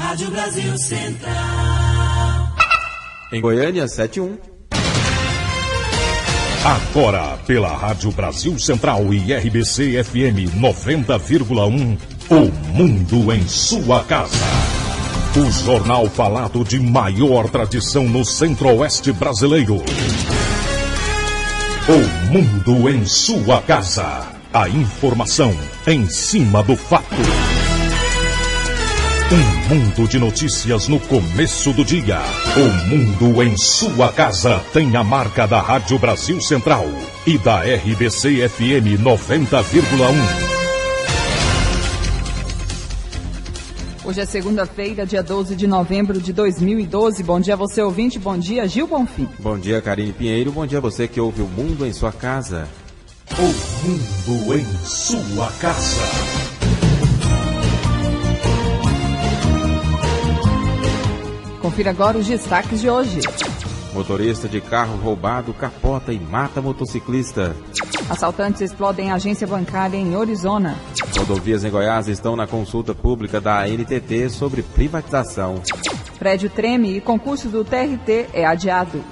Rádio Brasil Central. Em Goiânia, 7-1. Agora, pela Rádio Brasil Central e RBC FM 90,1, o Mundo em sua casa. O jornal falado de maior tradição no Centro-Oeste brasileiro. O Mundo em sua casa. A informação em cima do fato. Um mundo de notícias no começo do dia. O Mundo em sua casa tem a marca da Rádio Brasil Central e da RBC FM 90,1. Hoje é segunda-feira, dia 12 de novembro de 2012. Bom dia a você, ouvinte. Bom dia, Gil Bonfim. Bom dia, Karine Pinheiro. Bom dia a você que ouve o Mundo em sua casa. O Mundo em sua casa. Confira agora os destaques de hoje. Motorista de carro roubado capota e mata motociclista. Assaltantes explodem agência bancária em Orizona. Rodovias em Goiás estão na consulta pública da ANTT sobre privatização. Prédio treme e concurso do TRT é adiado.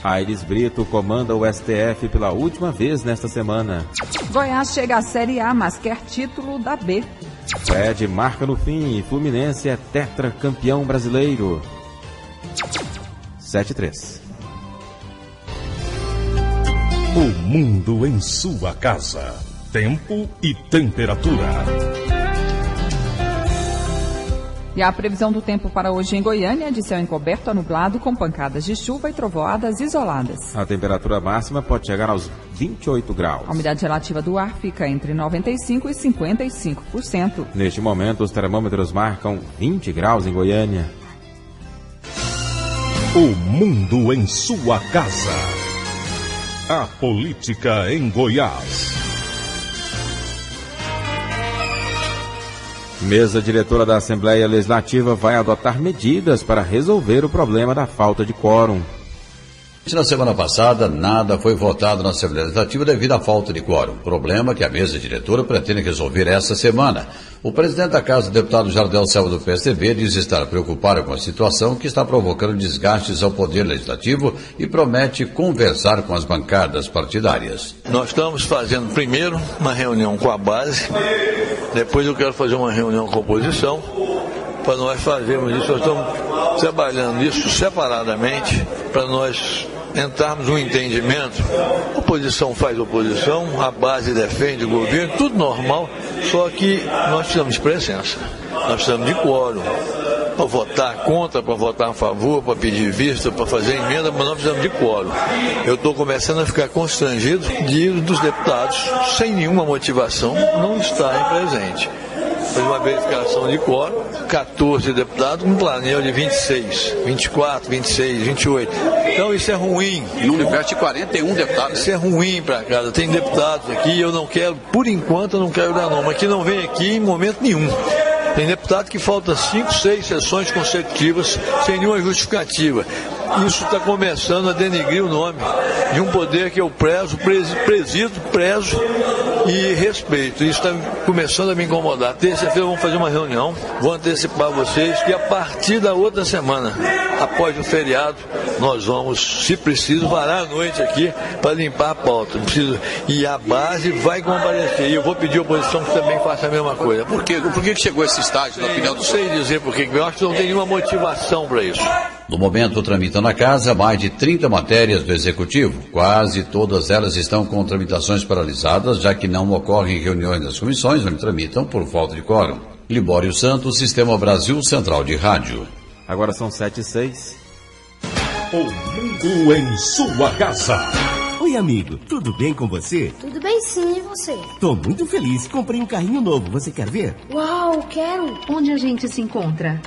Aires Brito comanda o STF pela última vez nesta semana. Goiás chega à Série A, mas quer título da B. Fred marca no fim e Fluminense é tetracampeão brasileiro. 7-3. O Mundo em sua casa. Tempo e temperatura. E a previsão do tempo para hoje em Goiânia é de céu encoberto a nublado com pancadas de chuva e trovoadas isoladas. A temperatura máxima pode chegar aos 28 graus. A umidade relativa do ar fica entre 95% e 55%. Neste momento, os termômetros marcam 20 graus em Goiânia. O Mundo em sua casa. A política em Goiás. Mesa diretora da Assembleia Legislativa vai adotar medidas para resolver o problema da falta de quórum. Na semana passada, nada foi votado na Assembleia Legislativa devido à falta de quórum. Problema que a mesa diretora pretende resolver esta semana. O presidente da Casa, o deputado Jardel Selva do PSDB, diz estar preocupado com a situação que está provocando desgastes ao Poder Legislativo e promete conversar com as bancadas partidárias. Nós estamos fazendo primeiro uma reunião com a base, depois eu quero fazer uma reunião com a oposição, para nós fazermos isso. Nós estamos trabalhando isso separadamente, para nós entrarmos num entendimento. A oposição faz oposição, a base defende o governo, tudo normal, só que nós precisamos de presença, nós precisamos de quórum, para votar contra, para votar a favor, para pedir vista, para fazer emenda, mas nós precisamos de quórum. Eu estou começando a ficar constrangido dos deputados, sem nenhuma motivação, não estarem presentes. Fez uma verificação de quórum, 14 deputados, um planel de 26, 24, 26, 28. Então isso é ruim. No universo de 41 deputados. Isso é ruim para casa. Tem deputados aqui, eu não quero, por enquanto eu não quero dar nome, que não vem aqui em momento nenhum. Tem deputado que falta 5, 6 sessões consecutivas sem nenhuma justificativa. Isso está começando a denegrir o nome de um poder que eu presido e respeito. Isso está começando a me incomodar. Terça-feira vamos fazer uma reunião, vou antecipar vocês que a partir da outra semana, após o feriado, nós vamos, se preciso, varar a noite aqui para limpar a pauta. E a base vai comparecer. E eu vou pedir à oposição que também faça a mesma coisa. Por que chegou esse estágio, na opinião do senhor? Não sei dizer por quê, eu acho que não tem nenhuma motivação para isso. No momento, tramitam na Casa mais de 30 matérias do Executivo. Quase todas elas estão com tramitações paralisadas, já que não ocorrem reuniões das comissões, onde tramitam por falta de quórum. Libório Santos, Sistema Brasil Central de Rádio. Agora são 7:06. O Mundo em sua casa. Oi, amigo, tudo bem com você? Tudo bem sim, e você? Tô muito feliz, comprei um carrinho novo, você quer ver? Uau, quero! Onde a gente se encontra?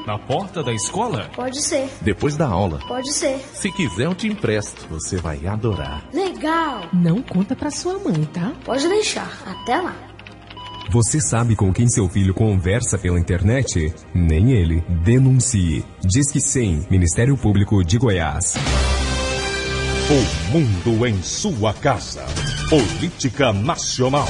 Na porta da escola? Pode ser. Depois da aula? Pode ser. Se quiser eu te empresto, você vai adorar. Legal! Não conta pra sua mãe, tá? Pode deixar, até lá. Você sabe com quem seu filho conversa pela internet? Nem ele. Denuncie. Disque 100, Ministério Público de Goiás. O Mundo em sua casa. Política Nacional.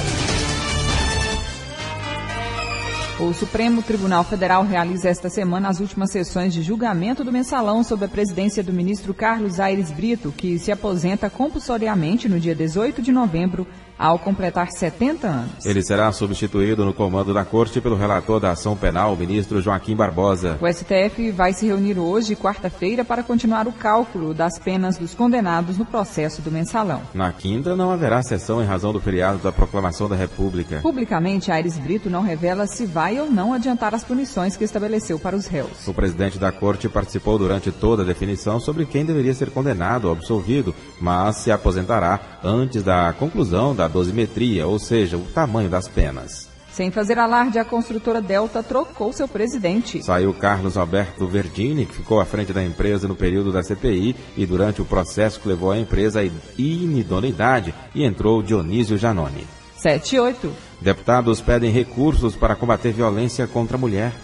O Supremo Tribunal Federal realiza esta semana as últimas sessões de julgamento do mensalão sob a presidência do ministro Carlos Aires Brito, que se aposenta compulsoriamente no dia 18 de novembro, ao completar 70 anos. Ele será substituído no comando da Corte pelo relator da ação penal, o ministro Joaquim Barbosa. O STF vai se reunir hoje, quarta-feira, para continuar o cálculo das penas dos condenados no processo do mensalão. Na quinta, não haverá sessão em razão do feriado da Proclamação da República. Publicamente, Aires Brito não revela se vai ou não adiantar as punições que estabeleceu para os réus. O presidente da Corte participou durante toda a definição sobre quem deveria ser condenado ou absolvido, mas se aposentará antes da conclusão da dosimetria, ou seja, o tamanho das penas. Sem fazer alarde, a construtora Delta trocou seu presidente. Saiu Carlos Alberto Verdini, que ficou à frente da empresa no período da CPI e durante o processo que levou a empresa à inidoneidade, e entrou Dionísio Janoni. 7 e 8. Deputados pedem recursos para combater violência contra a mulher.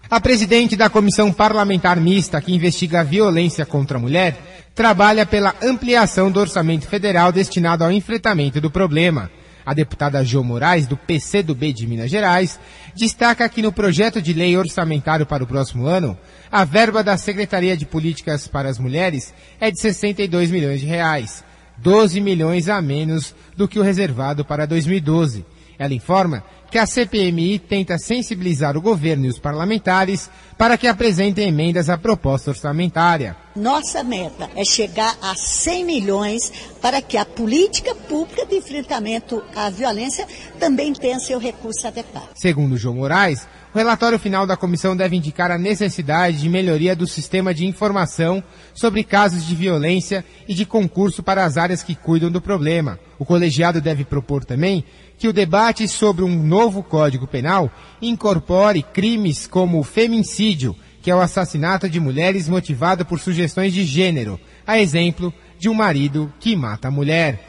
A presidente da Comissão Parlamentar Mista, que investiga a violência contra a mulher, trabalha pela ampliação do orçamento federal destinado ao enfrentamento do problema. A deputada Jo Moraes, do PCdoB de Minas Gerais, destaca que no projeto de lei orçamentário para o próximo ano, a verba da Secretaria de Políticas para as Mulheres é de 62 milhões de reais, 12 milhões a menos do que o reservado para 2012. Ela informa que a CPMI tenta sensibilizar o governo e os parlamentares para que apresentem emendas à proposta orçamentária. Nossa meta é chegar a 100 milhões para que a política pública de enfrentamento à violência também tenha seu recurso adequado. Segundo João Moraes, o relatório final da comissão deve indicar a necessidade de melhoria do sistema de informação sobre casos de violência e de concurso para as áreas que cuidam do problema. O colegiado deve propor também que o debate sobre um novo Código Penal incorpore crimes como o feminicídio, que é o assassinato de mulheres motivado por sugestões de gênero, a exemplo de um marido que mata a mulher.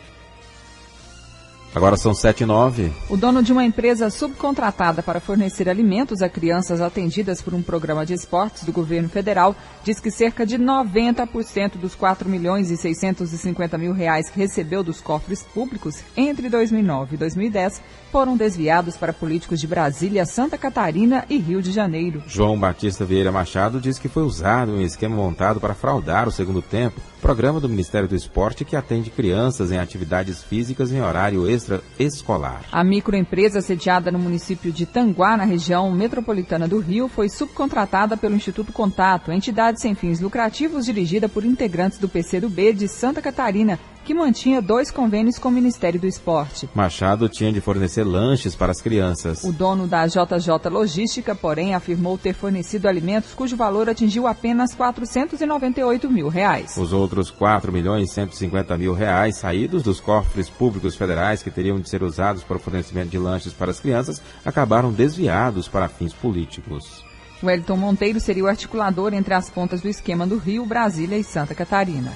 Agora são 7 e 9. O dono de uma empresa subcontratada para fornecer alimentos a crianças atendidas por um programa de esportes do governo federal diz que cerca de 90% dos 4 milhões e 650 mil reais que recebeu dos cofres públicos entre 2009 e 2010 foram desviados para políticos de Brasília, Santa Catarina e Rio de Janeiro. João Batista Vieira Machado diz que foi usado um esquema montado para fraudar o segundo tempo, programa do Ministério do Esporte que atende crianças em atividades físicas em horário extra-escolar. A microempresa sediada no município de Tanguá, na região metropolitana do Rio, foi subcontratada pelo Instituto Contato, entidade sem fins lucrativos dirigida por integrantes do PCdoB de Santa Catarina, que mantinha 2 convênios com o Ministério do Esporte. Machado tinha de fornecer lanches para as crianças. O dono da JJ Logística, porém, afirmou ter fornecido alimentos cujo valor atingiu apenas R$ 498 mil. Os outros R$ 4.150.000 saídos dos cofres públicos federais que teriam de ser usados para o fornecimento de lanches para as crianças acabaram desviados para fins políticos. Wellington Monteiro seria o articulador entre as pontas do esquema do Rio, Brasília e Santa Catarina.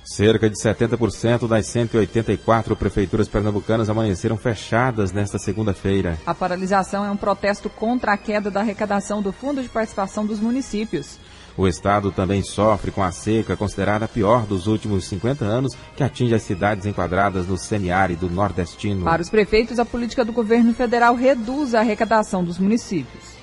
Cerca de 70% das 184 prefeituras pernambucanas amanheceram fechadas nesta segunda-feira. A paralisação é um protesto contra a queda da arrecadação do Fundo de Participação dos Municípios. O estado também sofre com a seca, considerada a pior dos últimos 50 anos, que atinge as cidades enquadradas no semiárido nordestino. Para os prefeitos, a política do governo federal reduz a arrecadação dos municípios.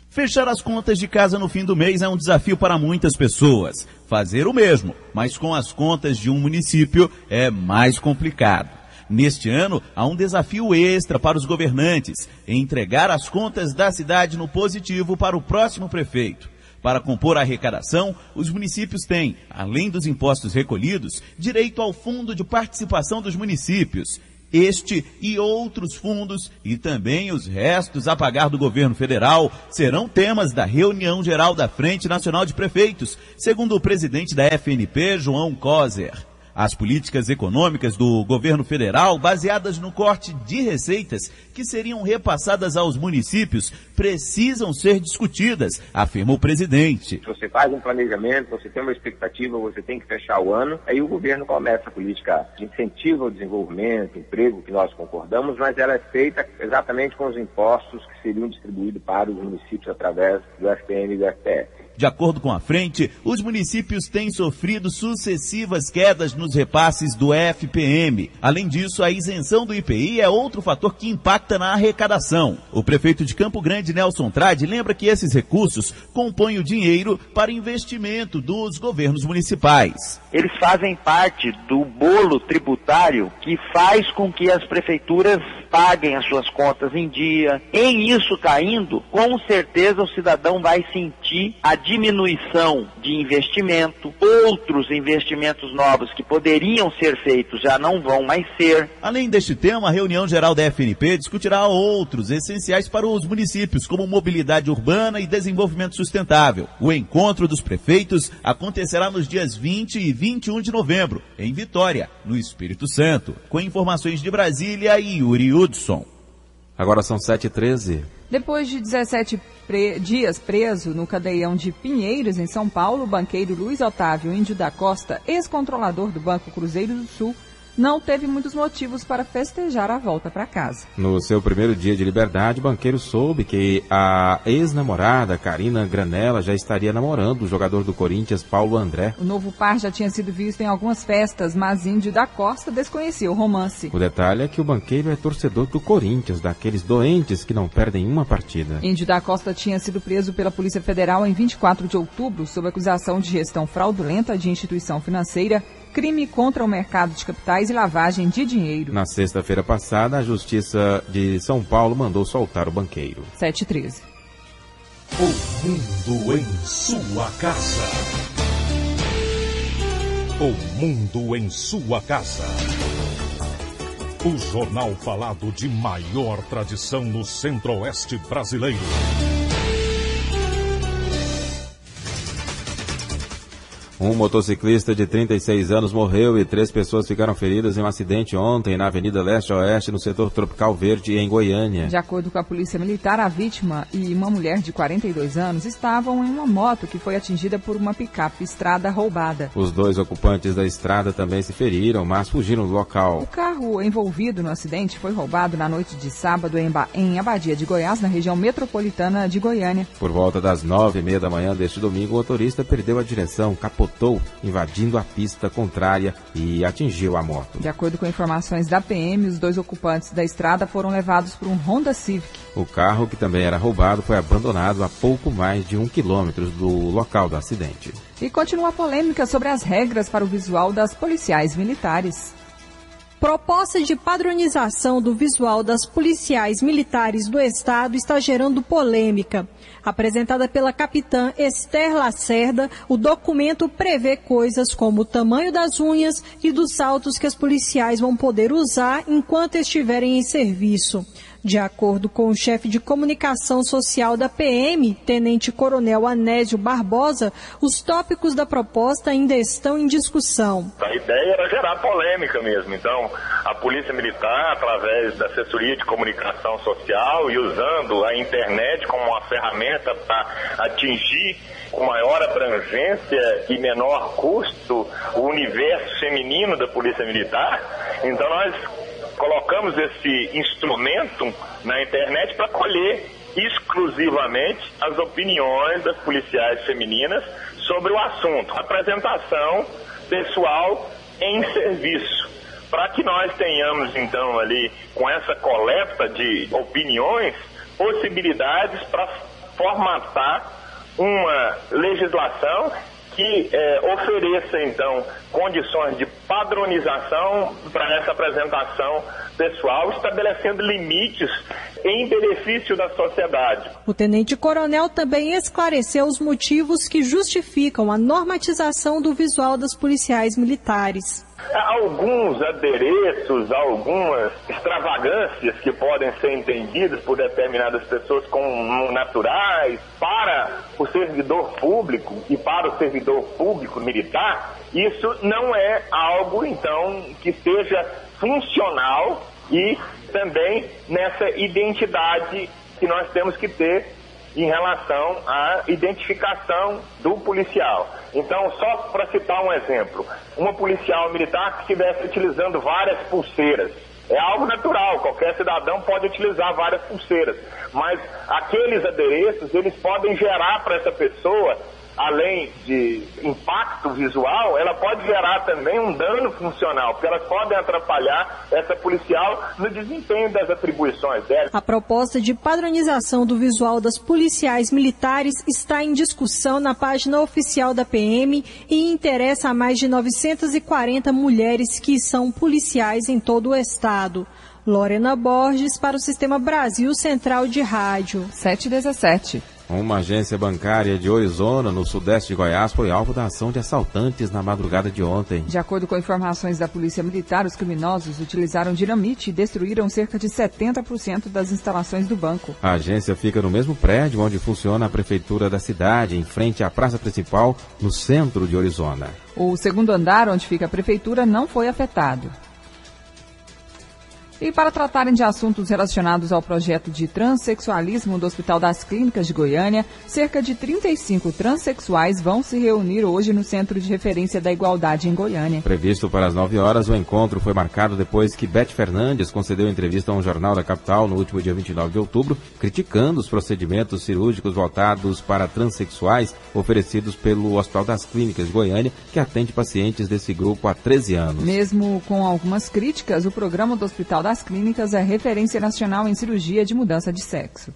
Fechar as contas de casa no fim do mês é um desafio para muitas pessoas. Fazer o mesmo, mas com as contas de um município, é mais complicado. Neste ano, há um desafio extra para os governantes, entregar as contas da cidade no positivo para o próximo prefeito. Para compor a arrecadação, os municípios têm, além dos impostos recolhidos, direito ao Fundo de Participação dos Municípios. Este e outros fundos e também os restos a pagar do governo federal serão temas da reunião geral da Frente Nacional de Prefeitos, segundo o presidente da FNP, João Coser. As políticas econômicas do governo federal, baseadas no corte de receitas que seriam repassadas aos municípios, precisam ser discutidas, afirma o presidente. Você faz um planejamento, você tem uma expectativa, você tem que fechar o ano, aí o governo começa a política de incentivo ao desenvolvimento, emprego, que nós concordamos, mas ela é feita exatamente com os impostos que seriam distribuídos para os municípios através do FPM e do FPF. De acordo com a frente, os municípios têm sofrido sucessivas quedas nos repasses do FPM. Além disso, a isenção do IPI é outro fator que impacta na arrecadação. O prefeito de Campo Grande, Nelson Trade, lembra que esses recursos compõem o dinheiro para investimento dos governos municipais. Eles fazem parte do bolo tributário que faz com que as prefeituras paguem as suas contas em dia. Em isso caindo, com certeza o cidadão vai sentir a diminuição de investimento, outros investimentos novos que poderiam ser feitos já não vão mais ser. Além deste tema, a reunião geral da FNP discutirá outros essenciais para os municípios, como mobilidade urbana e desenvolvimento sustentável. O encontro dos prefeitos acontecerá nos dias 20 e 21 de novembro, em Vitória, no Espírito Santo. Com informações de Brasília, Yuri Hudson. Agora são 7h13. Depois de 17 dias preso no cadeião de Pinheiros, em São Paulo, o banqueiro Luiz Otávio Índio da Costa, ex-controlador do Banco Cruzeiro do Sul, não teve muitos motivos para festejar a volta para casa. No seu primeiro dia de liberdade, o banqueiro soube que a ex-namorada, Karina Granella, já estaria namorando o jogador do Corinthians, Paulo André. O novo par já tinha sido visto em algumas festas, mas Índio da Costa desconhecia o romance. O detalhe é que o banqueiro é torcedor do Corinthians, daqueles doentes que não perdem uma partida. Índio da Costa tinha sido preso pela Polícia Federal em 24 de outubro, sob acusação de gestão fraudulenta de instituição financeira, crime contra o mercado de capitais e lavagem de dinheiro. Na sexta-feira passada, a Justiça de São Paulo mandou soltar o banqueiro. 7h13. O mundo em sua casa. O mundo em sua casa. O jornal falado de maior tradição no Centro-Oeste brasileiro. Um motociclista de 36 anos morreu e 3 pessoas ficaram feridas em um acidente ontem na Avenida Leste-Oeste, no setor Tropical Verde, em Goiânia. De acordo com a Polícia Militar, a vítima e uma mulher de 42 anos estavam em uma moto que foi atingida por uma picape estrada roubada. Os 2 ocupantes da estrada também se feriram, mas fugiram do local. O carro envolvido no acidente foi roubado na noite de sábado em Abadia de Goiás, na região metropolitana de Goiânia. Por volta das 9h30 da manhã deste domingo, o motorista perdeu a direção, capotou, invadindo a pista contrária e atingiu a moto. De acordo com informações da PM, os 2 ocupantes da estrada foram levados por um Honda Civic. O carro, que também era roubado, foi abandonado a pouco mais de 1 quilômetro do local do acidente. E continua a polêmica sobre as regras para o visual das policiais militares. Proposta de padronização do visual das policiais militares do Estado está gerando polêmica. Apresentada pela capitã Esther Lacerda, o documento prevê coisas como o tamanho das unhas e dos saltos que as policiais vão poder usar enquanto estiverem em serviço. De acordo com o chefe de comunicação social da PM, Tenente Coronel Anésio Barbosa, os tópicos da proposta ainda estão em discussão. A ideia era gerar polêmica mesmo. Então, a Polícia Militar, através da assessoria de comunicação social e usando a internet como uma ferramenta para atingir com maior abrangência e menor custo o universo feminino da Polícia Militar, então nós colocamos esse instrumento na internet para colher exclusivamente as opiniões das policiais femininas sobre o assunto. Apresentação pessoal em serviço. Para que nós tenhamos, então, ali, com essa coleta de opiniões, possibilidades para formatar uma legislação que ofereça, então, condições de padronização para essa apresentação pessoal, estabelecendo limites em benefício da sociedade. O tenente-coronel também esclareceu os motivos que justificam a normatização do visual das policiais militares. Alguns adereços, algumas extravagâncias que podem ser entendidas por determinadas pessoas como naturais para o servidor público e para o servidor público militar, isso não é algo, então, que seja funcional e também nessa identidade que nós temos que ter em relação à identificação do policial. Então, só para citar um exemplo, uma policial militar que estivesse utilizando várias pulseiras, é algo natural, qualquer cidadão pode utilizar várias pulseiras, mas aqueles adereços, eles podem gerar para essa pessoa além de impacto visual, ela pode gerar também um dano funcional, porque elas podem atrapalhar essa policial no desempenho das atribuições dela. A proposta de padronização do visual das policiais militares está em discussão na página oficial da PM e interessa a mais de 940 mulheres que são policiais em todo o estado. Lorena Borges para o Sistema Brasil Central de Rádio. 7h17. Uma agência bancária de Orizona, no sudeste de Goiás, foi alvo da ação de assaltantes na madrugada de ontem. De acordo com informações da Polícia Militar, os criminosos utilizaram dinamite e destruíram cerca de 70% das instalações do banco. A agência fica no mesmo prédio onde funciona a prefeitura da cidade, em frente à praça principal, no centro de Orizona. O segundo andar, onde fica a prefeitura, não foi afetado. E para tratarem de assuntos relacionados ao projeto de transexualismo do Hospital das Clínicas de Goiânia, cerca de 35 transexuais vão se reunir hoje no Centro de Referência da Igualdade em Goiânia. Previsto para as 9 horas, o encontro foi marcado depois que Beth Fernandes concedeu entrevista a um jornal da capital no último dia 29 de outubro, criticando os procedimentos cirúrgicos voltados para transexuais oferecidos pelo Hospital das Clínicas de Goiânia, que atende pacientes desse grupo há 13 anos. Mesmo com algumas críticas, o programa do Hospital das Clínicas é referência nacional em cirurgia de mudança de sexo.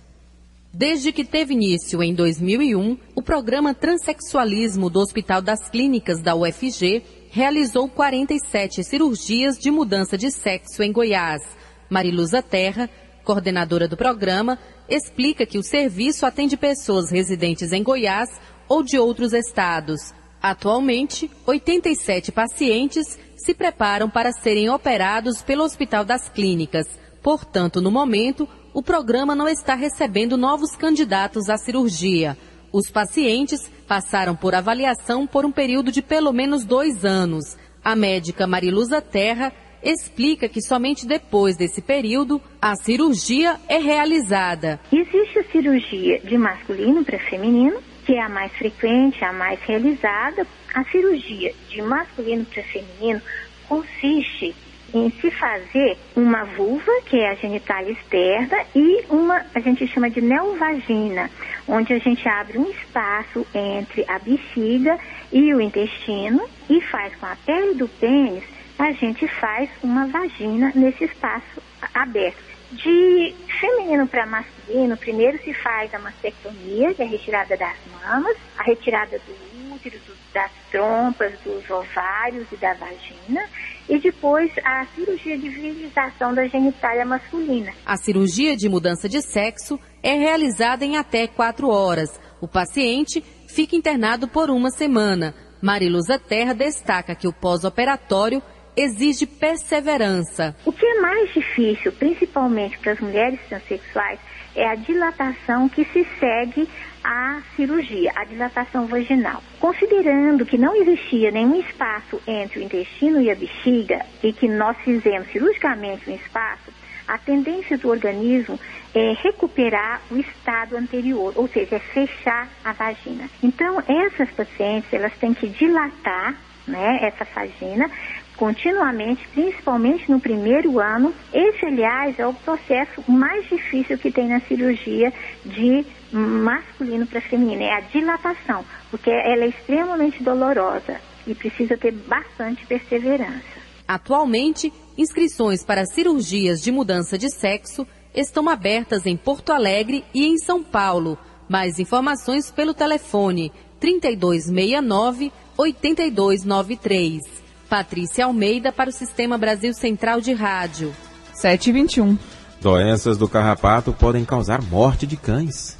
Desde que teve início em 2001, o programa Transsexualismo do Hospital das Clínicas da UFG realizou 47 cirurgias de mudança de sexo em Goiás. Mariluza Terra, coordenadora do programa, explica que o serviço atende pessoas residentes em Goiás ou de outros estados. Atualmente, 87 pacientes se preparam para serem operados pelo Hospital das Clínicas. Portanto, no momento, o programa não está recebendo novos candidatos à cirurgia. Os pacientes passaram por avaliação por um período de pelo menos 2 anos. A médica Mariluza Terra explica que somente depois desse período a cirurgia é realizada. Existe a cirurgia de masculino para feminino, que é a mais frequente, a mais realizada. A cirurgia de masculino para feminino consiste em se fazer uma vulva, que é a genitália externa, e a gente chama de neovagina, onde a gente abre um espaço entre a bexiga e o intestino e faz com a pele do pênis, a gente faz uma vagina nesse espaço aberto. De feminino para masculino, primeiro se faz a mastectomia, que é a retirada das mamas, a retirada do útero, das trompas, dos ovários e da vagina, e depois a cirurgia de virilização da genitália masculina. A cirurgia de mudança de sexo é realizada em até 4 horas. O paciente fica internado por 1 semana. Mariluza Terra destaca que o pós-operatório exige perseverança. O que é mais difícil, principalmente para as mulheres transexuais, é a dilatação que se segue à cirurgia, a dilatação vaginal. Considerando que não existia nenhum espaço entre o intestino e a bexiga e que nós fizemos cirurgicamente um espaço, a tendência do organismo é recuperar o estado anterior, ou seja, é fechar a vagina. Então, essas pacientes, elas têm que dilatar, né, essa vagina continuamente, principalmente no primeiro ano. Esse, aliás, é o processo mais difícil que tem na cirurgia de masculino para feminino, é a dilatação, porque ela é extremamente dolorosa e precisa ter bastante perseverança. Atualmente, inscrições para cirurgias de mudança de sexo estão abertas em Porto Alegre e em São Paulo. Mais informações pelo telefone 3269-8293. Patrícia Almeida para o Sistema Brasil Central de Rádio. 7h21. Doenças do carrapato podem causar morte de cães.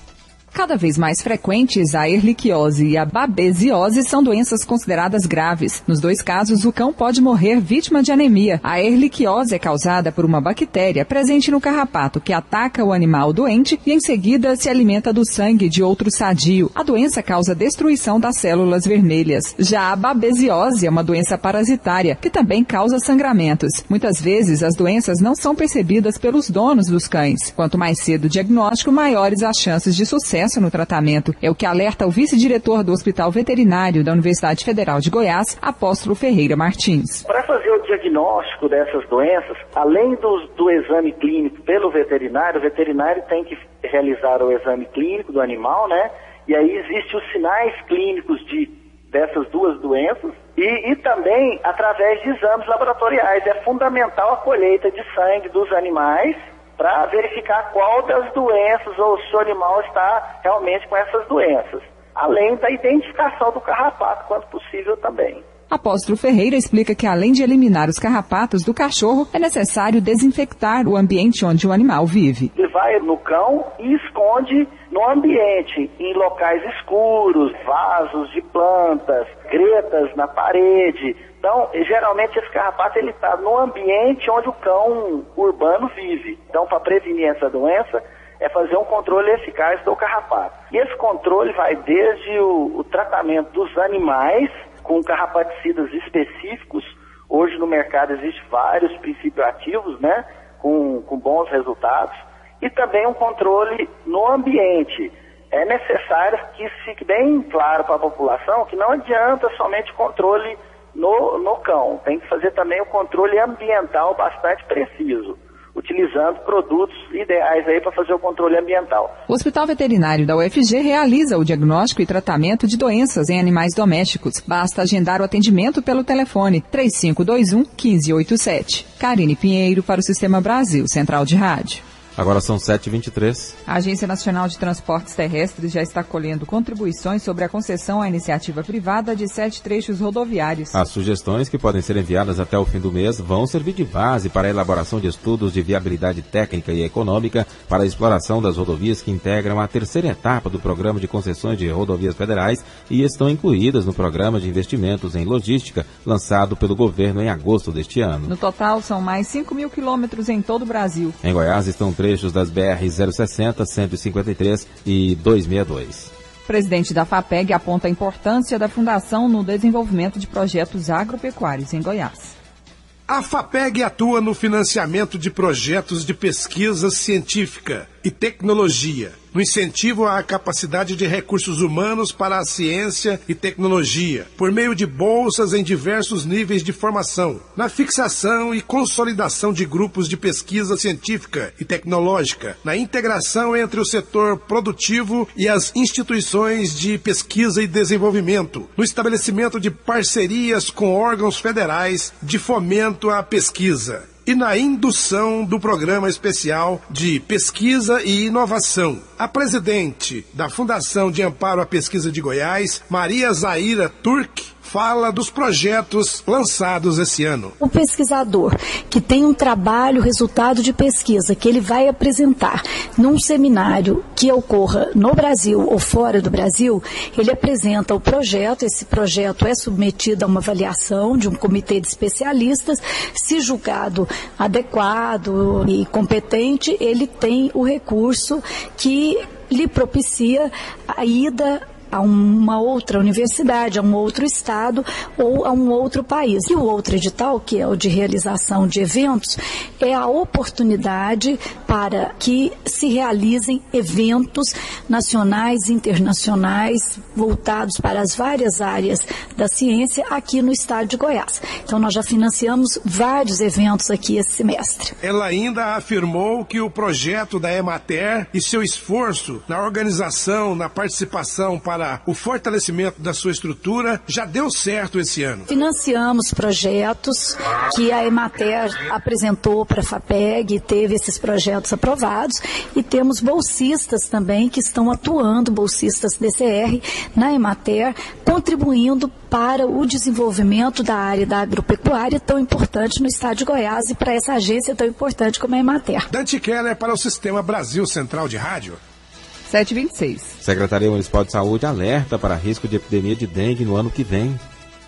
Cada vez mais frequentes, a erliquiose e a babesiose são doenças consideradas graves. Nos 2 casos, o cão pode morrer vítima de anemia. A erliquiose é causada por uma bactéria presente no carrapato que ataca o animal doente e em seguida se alimenta do sangue de outro sadio. A doença causa destruição das células vermelhas. Já a babesiose é uma doença parasitária que também causa sangramentos. Muitas vezes, as doenças não são percebidas pelos donos dos cães. Quanto mais cedo o diagnóstico, maiores as chances de sucesso no tratamento. É o que alerta o vice-diretor do Hospital Veterinário da Universidade Federal de Goiás, Apóstolo Ferreira Martins. Para fazer o diagnóstico dessas doenças, além do exame clínico pelo veterinário, o veterinário tem que realizar o exame clínico do animal, né? E aí existem os sinais clínicos dessas duas doenças e também através de exames laboratoriais. É fundamental a colheita de sangue dos animais para verificar qual das doenças ou se o animal está realmente com essas doenças. Além da identificação do carrapato, quando possível também. Apóstolo Ferreira explica que, além de eliminar os carrapatos do cachorro, é necessário desinfectar o ambiente onde o animal vive. Ele vai no cão e esconde no ambiente, em locais escuros, vasos de plantas, gretas na parede. Então, geralmente esse carrapato está no ambiente onde o cão urbano vive. Então, para prevenir essa doença, é fazer um controle eficaz do carrapato. E esse controle vai desde o tratamento dos animais, com carrapaticidas específicos. Hoje no mercado existem vários princípios ativos, né, com bons resultados, e também um controle no ambiente. É necessário que fique bem claro para a população que não adianta somente controle no cão, tem que fazer também o controle ambiental bastante preciso, utilizando produtos ideais aí para fazer o controle ambiental. O Hospital Veterinário da UFG realiza o diagnóstico e tratamento de doenças em animais domésticos. Basta agendar o atendimento pelo telefone 3521-1587. Karine Pinheiro para o Sistema Brasil, Central de Rádio. Agora são 7h23. A Agência Nacional de Transportes Terrestres já está colhendo contribuições sobre a concessão à iniciativa privada de 7 trechos rodoviários. As sugestões, que podem ser enviadas até o fim do mês, vão servir de base para a elaboração de estudos de viabilidade técnica e econômica para a exploração das rodovias que integram a terceira etapa do Programa de Concessões de Rodovias Federais e estão incluídas no Programa de Investimentos em Logística, lançado pelo governo em agosto deste ano. No total, são mais 5 mil quilômetros em todo o Brasil. Em Goiás estão trechos das BR-060, 153 e 262. O presidente da FAPEG aponta a importância da fundação no desenvolvimento de projetos agropecuários em Goiás. A FAPEG atua no financiamento de projetos de pesquisa científica e tecnologia, no incentivo à capacidade de recursos humanos para a ciência e tecnologia, por meio de bolsas em diversos níveis de formação, na fixação e consolidação de grupos de pesquisa científica e tecnológica, na integração entre o setor produtivo e as instituições de pesquisa e desenvolvimento, no estabelecimento de parcerias com órgãos federais de fomento à pesquisa e na indução do Programa Especial de Pesquisa e Inovação. A presidente da Fundação de Amparo à Pesquisa de Goiás, Maria Zaira Turk, fala dos projetos lançados esse ano. O pesquisador que tem um trabalho, resultado de pesquisa, que ele vai apresentar num seminário que ocorra no Brasil ou fora do Brasil, ele apresenta o projeto, esse projeto é submetido a uma avaliação de um comitê de especialistas, se julgado adequado e competente, ele tem o recurso que lhe propicia a ida a uma outra universidade, a um outro estado ou a um outro país. E o outro edital, que é o de realização de eventos, é a oportunidade para que se realizem eventos nacionais e internacionais voltados para as várias áreas da ciência aqui no estado de Goiás. Então nós já financiamos vários eventos aqui esse semestre. Ela ainda afirmou que o projeto da Emater e seu esforço na organização, na participação para o fortalecimento da sua estrutura já deu certo esse ano. Financiamos projetos que a Emater apresentou para a FAPEG e teve esses projetos aprovados, e temos bolsistas também que estão atuando, bolsistas DCR, na Emater, contribuindo para o desenvolvimento da área da agropecuária tão importante no estado de Goiás e para essa agência tão importante como a Emater. Dante Keller para o Sistema Brasil Central de Rádio. 7h26. Secretaria Municipal de Saúde alerta para risco de epidemia de dengue no ano que vem.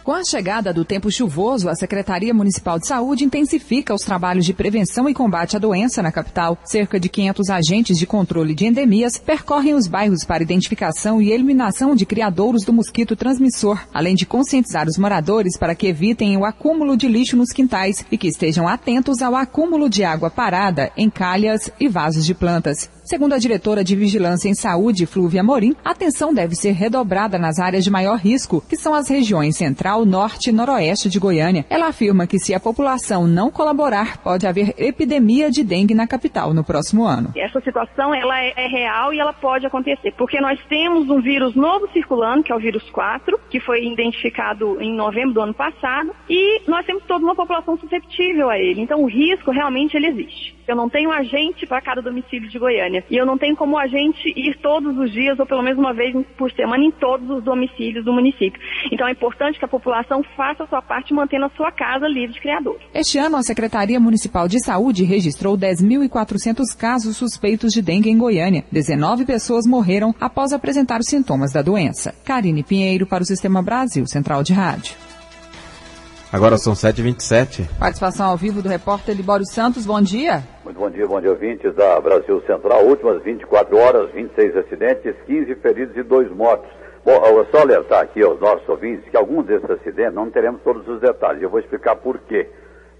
Com a chegada do tempo chuvoso, a Secretaria Municipal de Saúde intensifica os trabalhos de prevenção e combate à doença na capital. Cerca de 500 agentes de controle de endemias percorrem os bairros para identificação e eliminação de criadouros do mosquito transmissor, além de conscientizar os moradores para que evitem o acúmulo de lixo nos quintais e que estejam atentos ao acúmulo de água parada em calhas e vasos de plantas. Segundo a diretora de Vigilância em Saúde, Flúvia Amorim, a atenção deve ser redobrada nas áreas de maior risco, que são as regiões central, norte e noroeste de Goiânia. Ela afirma que se a população não colaborar, pode haver epidemia de dengue na capital no próximo ano. Essa situação ela é real e ela pode acontecer, porque nós temos um vírus novo circulando, que é o vírus 4, que foi identificado em novembro do ano passado, e nós temos toda uma população susceptível a ele. Então o risco realmente ele existe. Eu não tenho agente para cada domicílio de Goiânia, e eu não tenho como agente ir todos os dias, ou pelo menos uma vez por semana, em todos os domicílios do município. Então é importante que a população faça a sua parte, mantendo a sua casa livre de criadores. Este ano, a Secretaria Municipal de Saúde registrou 10.400 casos suspeitos de dengue em Goiânia. 19 pessoas morreram após apresentar os sintomas da doença. Karine Pinheiro para o Sistema Brasil Central de Rádio. Agora são 7h27. Participação ao vivo do repórter Libório Santos. Bom dia. Muito bom dia, ouvintes da Brasil Central. Últimas 24 horas, 26 acidentes, 15 feridos e 2 mortos. Bom, eu só alertar aqui aos nossos ouvintes que alguns desses acidentes, não teremos todos os detalhes, eu vou explicar por quê.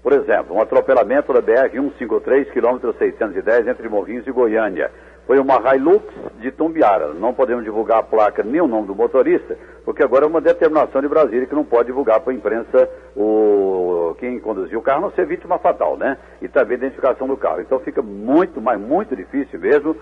Por exemplo, um atropelamento da BR-153, quilômetro 610, entre Morrinhos e Goiânia. Foi uma Hilux de Tumbiara. Não podemos divulgar a placa nem o nome do motorista, porque agora é uma determinação de Brasília que não pode divulgar para a imprensa quem conduziu o carro, não ser vítima fatal, né? E também a identificação do carro. Então fica muito, mas muito difícil mesmo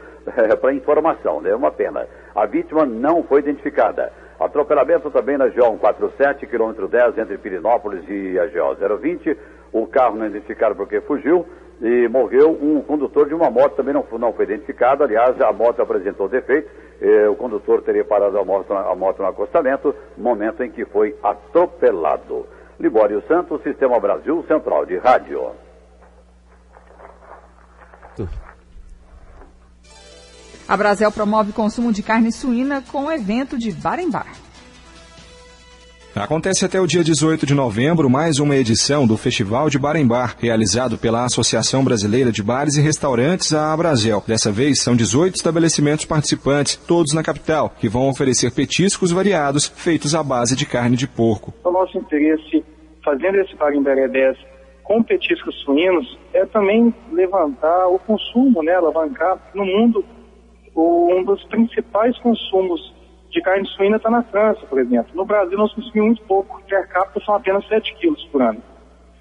para informação, né? É uma pena. A vítima não foi identificada. Atropelamento também na GO 147, quilômetro 10, entre Pirinópolis e a GO 020. O carro não identificado porque fugiu. E morreu um condutor de uma moto, também não foi identificado. Aliás, a moto apresentou defeito. O condutor teria parado a moto no acostamento, momento em que foi atropelado. Libório Santos, Sistema Brasil Central de Rádio. A Brasel promove consumo de carne suína com o evento de bar em bar. Acontece até o dia 18 de novembro mais uma edição do Festival de Bar em Bar, realizado pela Associação Brasileira de Bares e Restaurantes, a Abrazel. Dessa vez, são 18 estabelecimentos participantes, todos na capital, que vão oferecer petiscos variados feitos à base de carne de porco. O nosso interesse, fazendo esse Bar em Bar E10 com petiscos suínos, é também levantar o consumo, né, alavancar no mundo um dos principais consumos de carne suína está na França, por exemplo. No Brasil nós consumimos muito pouco, per capita são apenas 7 quilos por ano.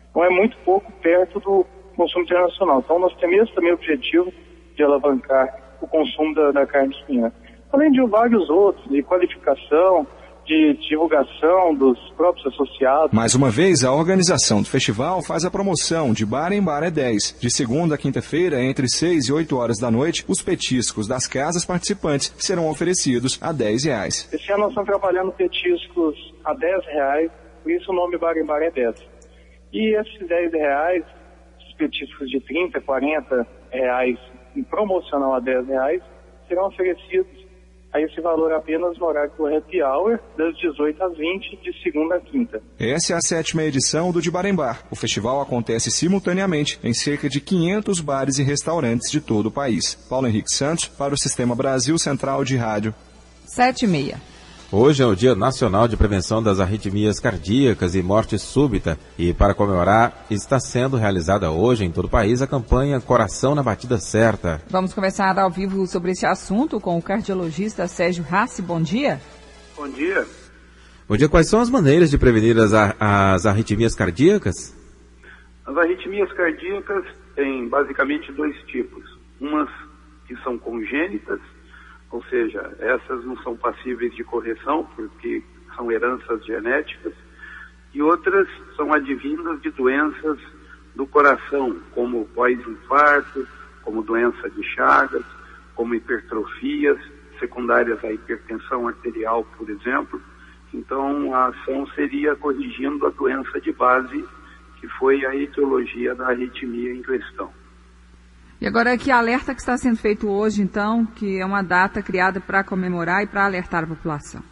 Então é muito pouco perto do consumo internacional. Então nós temos também o objetivo de alavancar o consumo da carne suína. Além de vários outros, de qualificação, de divulgação dos próprios associados. Mais uma vez, a organização do festival faz a promoção de Bar em Bar É10. De segunda a quinta-feira, entre 6 e 8 horas da noite, os petiscos das casas participantes serão oferecidos a R$10. Esse ano nós estamos trabalhando petiscos a R$10, por isso o nome Bar em Bar É10. E esses R$10, os petiscos de R$30, R$40 em promocional a R$10, serão oferecidos a esse valor apenas no horário do happy hour, das 18 às 20, de segunda a quinta. Essa é a 7ª edição do de Bar em Bar. O festival acontece simultaneamente em cerca de 500 bares e restaurantes de todo o país. Paulo Henrique Santos, para o Sistema Brasil Central de Rádio. 7h30. Hoje é o Dia Nacional de Prevenção das Arritmias Cardíacas e Morte Súbita. E para comemorar, está sendo realizada hoje em todo o país a campanha Coração na Batida Certa. Vamos conversar ao vivo sobre esse assunto com o cardiologista Sérgio Rassi. Bom dia. Bom dia. Bom dia. Quais são as maneiras de prevenir as arritmias cardíacas? As arritmias cardíacas têm basicamente 2 tipos. Umas que são congênitas, ou seja, essas não são passíveis de correção porque são heranças genéticas, e outras são advindas de doenças do coração, como pós-infarto, como doença de Chagas, como hipertrofias secundárias à hipertensão arterial, por exemplo. Então, a ação seria corrigindo a doença de base, que foi a etiologia da arritmia em questão. E agora, que alerta que está sendo feito hoje, então, que é uma data criada para comemorar e para alertar a população?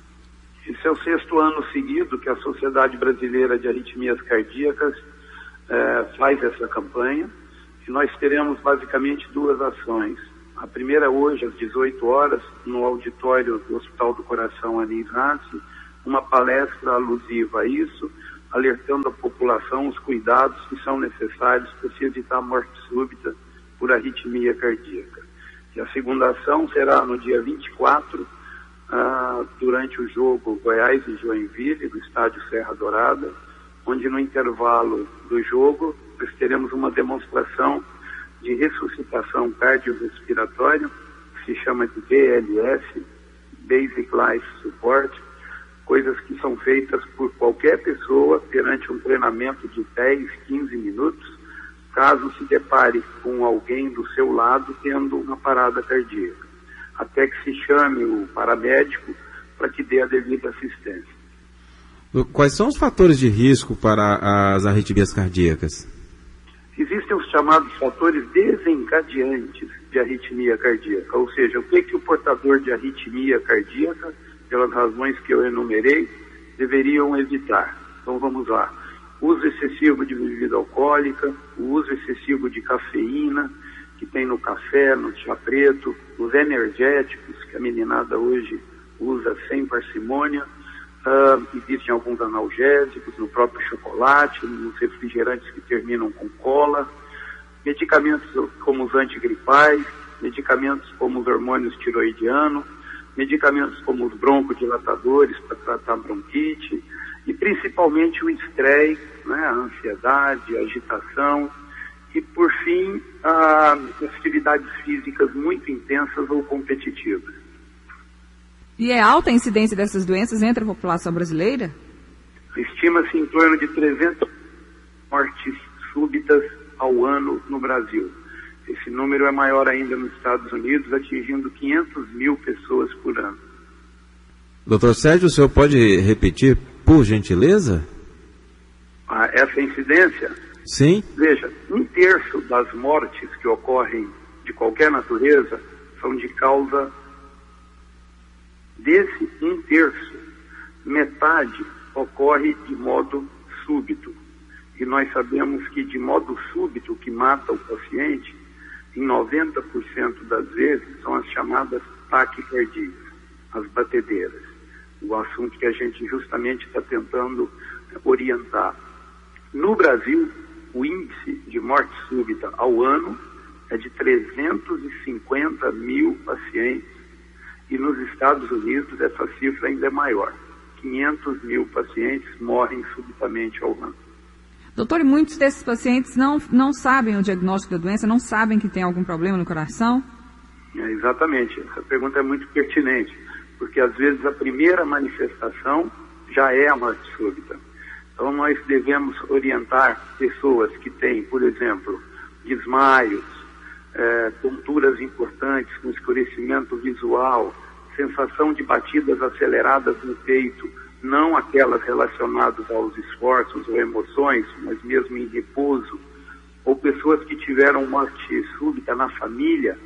Esse é o 6º ano seguido que a Sociedade Brasileira de Arritmias Cardíacas faz essa campanha, e nós teremos basicamente 2 ações. A primeira hoje, às 18 horas, no auditório do Hospital do Coração Anis Rassi, uma palestra alusiva a isso, alertando a população os cuidados que são necessários para se evitar a morte súbita por arritmia cardíaca. E a segunda ação será no dia 24, durante o jogo Goiás e Joinville, do estádio Serra Dourada, onde no intervalo do jogo nós teremos uma demonstração de ressuscitação cardiorrespiratória, que se chama de BLS, Basic Life Support, coisas que são feitas por qualquer pessoa perante um treinamento de 10, 15 minutos, caso se depare com alguém do seu lado tendo uma parada cardíaca, até que se chame o paramédico para que dê a devida assistência. Quais são os fatores de risco para as arritmias cardíacas? Existem os chamados fatores desencadeantes de arritmia cardíaca, ou seja, o que o portador de arritmia cardíaca, pelas razões que eu enumerei, deveriam evitar. Então vamos lá. Uso excessivo de bebida alcoólica, o uso excessivo de cafeína, que tem no café, no chá preto, os energéticos, que a meninada hoje usa sem parcimônia, existem alguns analgésicos no próprio chocolate, nos refrigerantes que terminam com cola, medicamentos como os antigripais, medicamentos como os hormônios tiroidianos, medicamentos como os broncodilatadores para tratar bronquite, e principalmente o estresse, né, a ansiedade, a agitação, e por fim, atividades físicas muito intensas ou competitivas. E é alta a incidência dessas doenças entre a população brasileira? Estima-se em torno de 300 mortes súbitas ao ano no Brasil. Esse número é maior ainda nos Estados Unidos, atingindo 500 mil pessoas por ano. Doutor Sérgio, o senhor pode repetir, por gentileza? Essa incidência? Sim. Veja, 1/3 das mortes que ocorrem de qualquer natureza são de causa. Desse 1/3, metade ocorre de modo súbito. E nós sabemos que de modo súbito, o que mata o paciente, em 90% das vezes, são as chamadas taquicardias, as batedeiras. O assunto que a gente justamente está tentando orientar. No Brasil, o índice de morte súbita ao ano é de 350 mil pacientes. E nos Estados Unidos essa cifra ainda é maior. 500 mil pacientes morrem subitamente ao ano. Doutor, e muitos desses pacientes não sabem o diagnóstico da doença, não sabem que tem algum problema no coração? Exatamente. Essa pergunta é muito pertinente, porque às vezes a primeira manifestação já é a morte súbita. Então nós devemos orientar pessoas que têm, por exemplo, desmaios, tonturas importantes, com escurecimento visual, sensação de batidas aceleradas no peito, não aquelas relacionadas aos esforços ou emoções, mas mesmo em repouso, ou pessoas que tiveram morte súbita na família.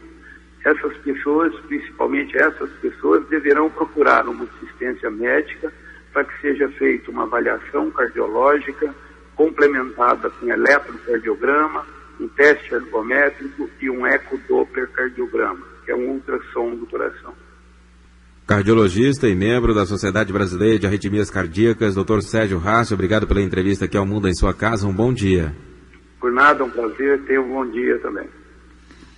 Essas pessoas, principalmente essas pessoas, deverão procurar uma assistência médica para que seja feita uma avaliação cardiológica complementada com eletrocardiograma, um teste ergométrico e um ecodopplercardiograma, que é um ultrassom do coração. Cardiologista e membro da Sociedade Brasileira de Arritmias Cardíacas, Dr. Sérgio Rassi, obrigado pela entrevista aqui ao Mundo em Sua Casa. Um bom dia. Por nada, um prazer. Tenha um bom dia também.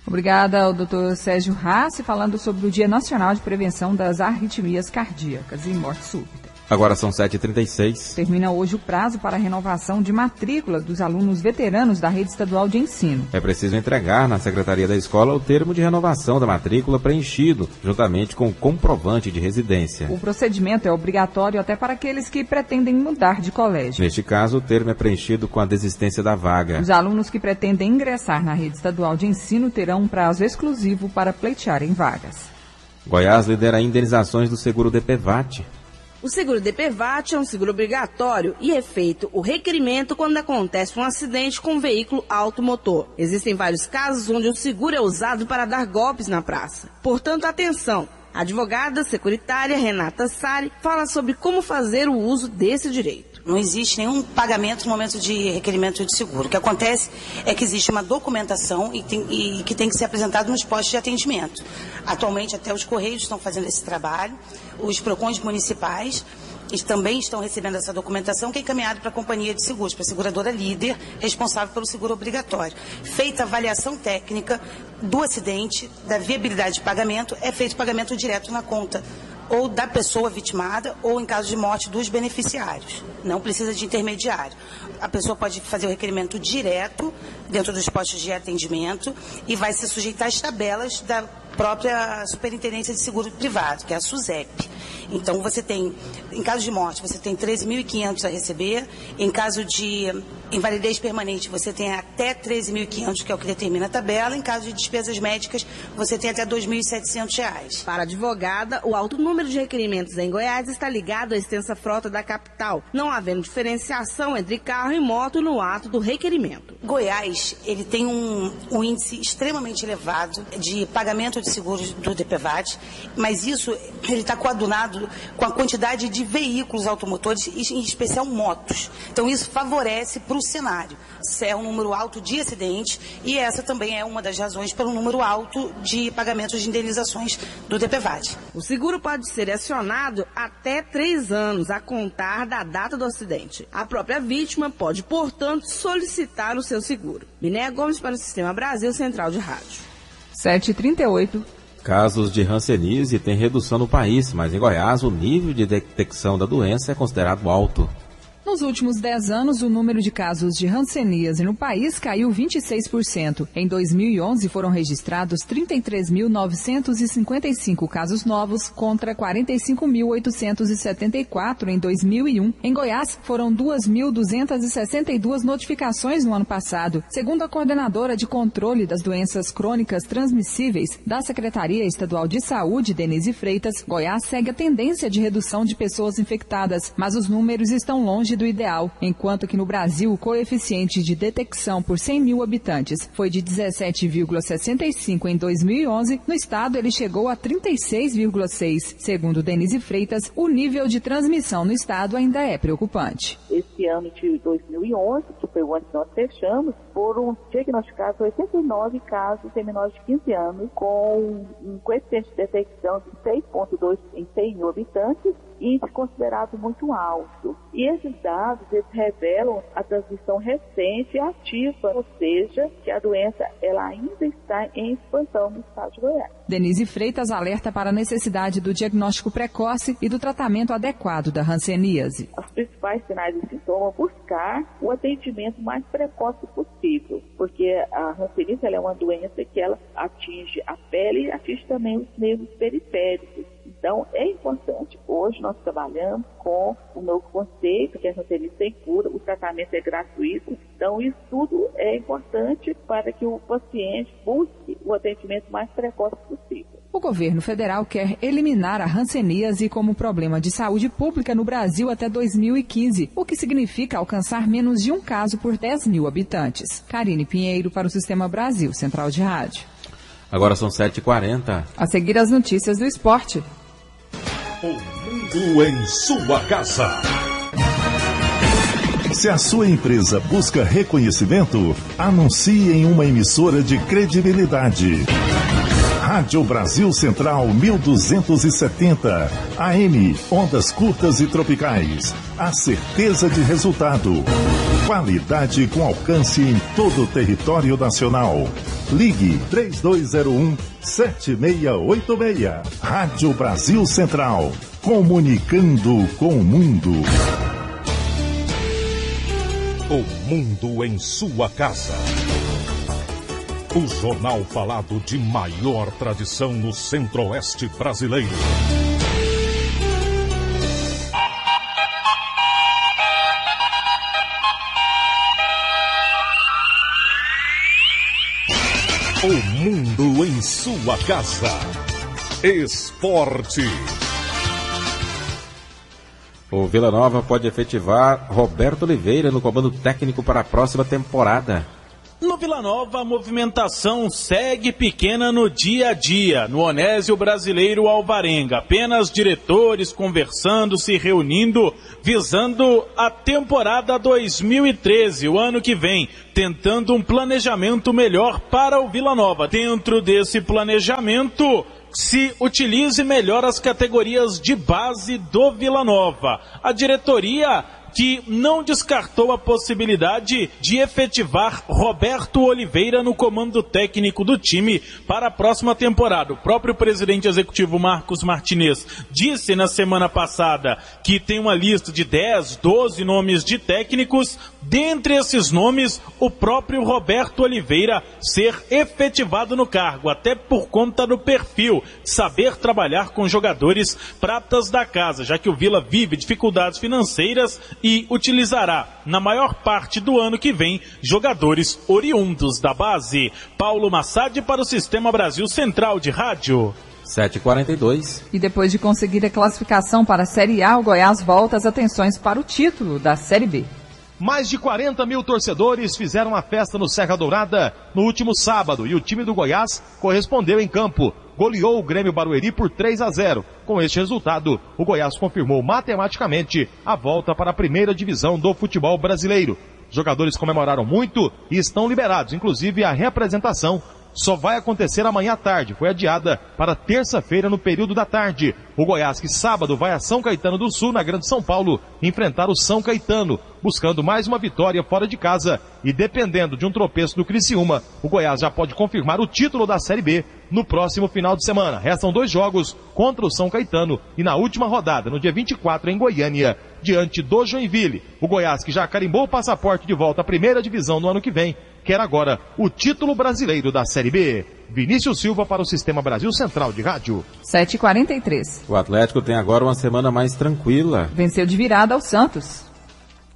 Obrigada ao Dr. Sérgio Rassi, falando sobre o Dia Nacional de Prevenção das Arritmias Cardíacas e Morte Súbita. Agora são 7h36. Termina hoje o prazo para a renovação de matrícula dos alunos veteranos da rede estadual de ensino. É preciso entregar na Secretaria da Escola o termo de renovação da matrícula preenchido, juntamente com o comprovante de residência. O procedimento é obrigatório até para aqueles que pretendem mudar de colégio. Neste caso, o termo é preenchido com a desistência da vaga. Os alunos que pretendem ingressar na rede estadual de ensino terão um prazo exclusivo para pleitearem vagas. Goiás lidera indenizações do seguro DPVAT. O seguro DPVAT é um seguro obrigatório e é feito o requerimento quando acontece um acidente com um veículo automotor. Existem vários casos onde o seguro é usado para dar golpes na praça. Portanto, atenção! A advogada securitária Renata Sari fala sobre como fazer o uso desse direito. Não existe nenhum pagamento no momento de requerimento de seguro. O que acontece é que existe uma documentação que tem que ser apresentada nos postos de atendimento. Atualmente, até os Correios estão fazendo esse trabalho, os PROCONs municipais, também estão recebendo essa documentação que é encaminhada para a companhia de seguros, para a seguradora líder, responsável pelo seguro obrigatório. Feita a avaliação técnica do acidente, da viabilidade de pagamento, é feito pagamento direto na conta ou da pessoa vitimada ou, em caso de morte, dos beneficiários. Não precisa de intermediário. A pessoa pode fazer o requerimento direto dentro dos postos de atendimento e vai se sujeitar às tabelas da própria Superintendência de Seguro Privado, que é a SUSEP. Então, você tem, em caso de morte, você tem 13.500 a receber. Em caso de invalidez permanente, você tem até 13.500, que é o que determina a tabela. Em caso de despesas médicas, você tem até R$ 2.700. Para a advogada, o alto número de requerimentos em Goiás está ligado à extensa frota da capital, não havendo diferenciação entre carro e moto no ato do requerimento. Goiás, ele tem um índice extremamente elevado de pagamento de seguros do DPVAT, mas isso ele está coadunado com a quantidade de veículos automotores, em especial motos. Então isso favorece para o cenário. É um número alto de acidentes e essa também é uma das razões pelo número alto de pagamentos de indenizações do DPVAT. O seguro pode ser acionado até 3 anos a contar da data do acidente. A própria vítima pode, portanto, solicitar o seu seguro. Minéia Gomes para o Sistema Brasil Central de Rádio. 7h38. Casos de hanseníase têm redução no país, mas em Goiás o nível de detecção da doença é considerado alto. Nos últimos 10 anos, o número de casos de hanseníase no país caiu 26%. Em 2011, foram registrados 33.955 casos novos contra 45.874 em 2001. Em Goiás, foram 2.262 notificações no ano passado. Segundo a coordenadora de controle das doenças crônicas transmissíveis da Secretaria Estadual de Saúde, Denise Freitas, Goiás segue a tendência de redução de pessoas infectadas, mas os números estão longe do ideal, enquanto que no Brasil o coeficiente de detecção por 100 mil habitantes foi de 17,65 em 2011, no estado ele chegou a 36,6. Segundo Denise Freitas, o nível de transmissão no estado ainda é preocupante. Esse ano de 2011, que foi o ano que nós fechamos, foram diagnosticados 89 casos em menores de 15 anos, com um coeficiente de detecção de 6,2 em 100 mil habitantes, índice considerado muito alto. E esses dados, eles revelam a transmissão recente e ativa, ou seja, que a doença ela ainda está em expansão no estado de Goiás. Denise Freitas alerta para a necessidade do diagnóstico precoce e do tratamento adequado da hanseníase. Os principais sinais e sintomas, buscar o atendimento mais precoce possível, porque a hanseníase ela é uma doença que ela atinge a pele e atinge também os nervos periféricos. Então, é importante. Hoje nós trabalhamos com o novo conceito, que é a hanseníase sem cura, o tratamento é gratuito. Então, isso tudo é importante para que o paciente busque o atendimento mais precoce possível. O governo federal quer eliminar a hanseníase como problema de saúde pública no Brasil até 2015, o que significa alcançar menos de um caso por 10 mil habitantes. Karine Pinheiro para o Sistema Brasil Central de Rádio. Agora são 7h40. A seguir as notícias do esporte. O mundo em sua casa. Se a sua empresa busca reconhecimento, anuncie em uma emissora de credibilidade. Rádio Brasil Central 1270, AM, ondas curtas e tropicais. A certeza de resultado. Qualidade com alcance em todo o território nacional. Ligue 3201-7686. Rádio Brasil Central. Comunicando com o mundo. O mundo em sua casa. O jornal falado de maior tradição no Centro-Oeste brasileiro. O mundo em sua casa. Esporte. O Vila Nova pode efetivar Roberto Oliveira no comando técnico para a próxima temporada. No Vila Nova, a movimentação segue pequena no dia a dia. No Onésio Brasileiro Alvarenga, apenas diretores conversando, se reunindo, visando a temporada 2013, o ano que vem, tentando um planejamento melhor para o Vila Nova. Dentro desse planejamento, se utilize melhor as categorias de base do Vila Nova. A diretoria que não descartou a possibilidade de efetivar Roberto Oliveira no comando técnico do time para a próxima temporada. O próprio presidente executivo Marcos Martinez disse na semana passada que tem uma lista de 10, 12 nomes de técnicos. Dentre esses nomes, o próprio Roberto Oliveira ser efetivado no cargo, até por conta do perfil, saber trabalhar com jogadores pratas da casa, já que o Vila vive dificuldades financeiras e utilizará, na maior parte do ano que vem, jogadores oriundos da base. Paulo Massad para o Sistema Brasil Central de Rádio. 7h42. E depois de conseguir a classificação para a Série A, o Goiás volta as atenções para o título da Série B. Mais de 40 mil torcedores fizeram a festa no Serra Dourada no último sábado e o time do Goiás correspondeu em campo. Goleou o Grêmio Barueri por 3-0. Com este resultado, o Goiás confirmou matematicamente a volta para a primeira divisão do futebol brasileiro. Jogadores comemoraram muito e estão liberados, inclusive a reapresentação só vai acontecer amanhã à tarde, foi adiada para terça-feira no período da tarde. O Goiás, que sábado vai a São Caetano do Sul, na Grande São Paulo, enfrentar o São Caetano, buscando mais uma vitória fora de casa. E dependendo de um tropeço do Criciúma, o Goiás já pode confirmar o título da Série B no próximo final de semana. Restam 2 jogos contra o São Caetano e na última rodada, no dia 24, em Goiânia, diante do Joinville. O Goiás, que já carimbou o passaporte de volta à primeira divisão no ano que vem, quer agora o título brasileiro da Série B. Vinícius Silva para o Sistema Brasil Central de Rádio. 7h43. O Atlético tem agora uma semana mais tranquila. Venceu de virada ao Santos.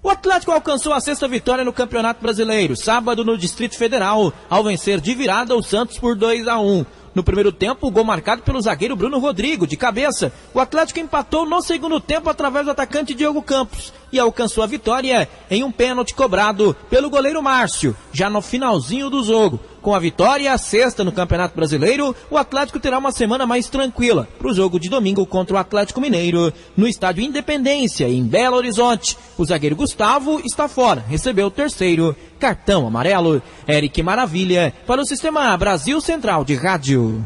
O Atlético alcançou a 6ª vitória no Campeonato Brasileiro, sábado no Distrito Federal, ao vencer de virada o Santos por 2-1. No primeiro tempo, o gol marcado pelo zagueiro Bruno Rodrigo, de cabeça. O Atlético empatou no segundo tempo através do atacante Diogo Campos e alcançou a vitória em um pênalti cobrado pelo goleiro Márcio, já no finalzinho do jogo. Com a vitória, a 6ª no Campeonato Brasileiro, o Atlético terá uma semana mais tranquila para o jogo de domingo contra o Atlético Mineiro, no estádio Independência, em Belo Horizonte. O zagueiro Gustavo está fora, recebeu o 3º cartão amarelo. Eric Maravilha para o Sistema Brasil Central de Rádio.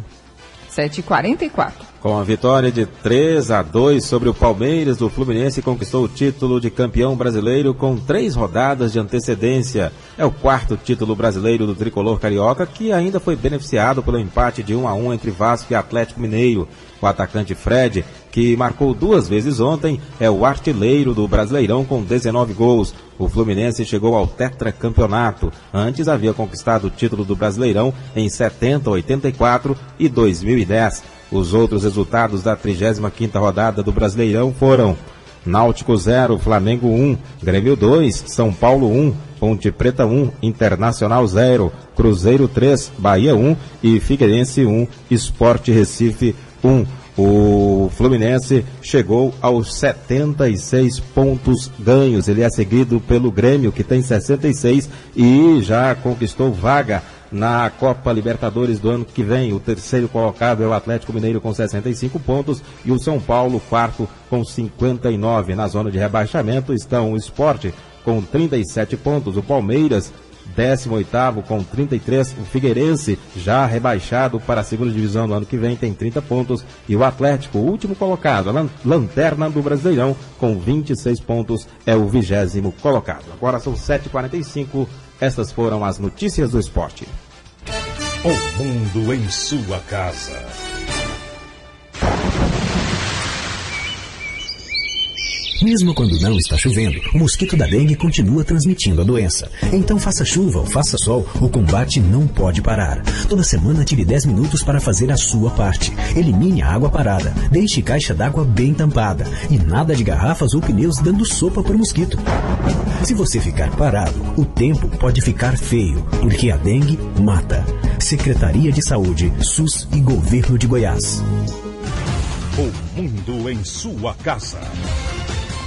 7h44. Com a vitória de 3-2 sobre o Palmeiras, o Fluminense conquistou o título de campeão brasileiro com 3 rodadas de antecedência. É o 4º título brasileiro do tricolor carioca, que ainda foi beneficiado pelo empate de 1-1 entre Vasco e Atlético Mineiro. O atacante Fred, que marcou 2 vezes ontem, é o artilheiro do Brasileirão com 19 gols. O Fluminense chegou ao tetracampeonato. Antes havia conquistado o título do Brasileirão em 70, 84 e 2010. Os outros resultados da 35ª rodada do Brasileirão foram: Náutico 0, Flamengo 1, Grêmio 2, São Paulo 1, Ponte Preta 1, Internacional 0, Cruzeiro 3, Bahia 1 e Figueirense 1, Sport Recife 1. O Fluminense chegou aos 76 pontos ganhos. Ele é seguido pelo Grêmio, que tem 66 e já conquistou vaga na Copa Libertadores do ano que vem. O 3º colocado é o Atlético Mineiro com 65 pontos e o São Paulo, 4º, com 59. Na zona de rebaixamento estão o Sport com 37 pontos, o Palmeiras 18º com 33, o Figueirense já rebaixado para a 2ª divisão do ano que vem tem 30 pontos e o Atlético, o último colocado, a lanterna do Brasileirão com 26 pontos, é o 20º colocado. Agora são 7h45, estas foram as notícias do esporte. O mundo em sua casa. Mesmo quando não está chovendo, o mosquito da dengue continua transmitindo a doença. Então faça chuva ou faça sol, o combate não pode parar. Toda semana tire 10 minutos para fazer a sua parte. Elimine a água parada, deixe caixa d'água bem tampada e nada de garrafas ou pneus dando sopa para o mosquito. Se você ficar parado, o tempo pode ficar feio, porque a dengue mata. Secretaria de Saúde, SUS e Governo de Goiás. O mundo em sua casa.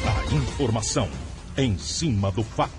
A informação em cima do fato.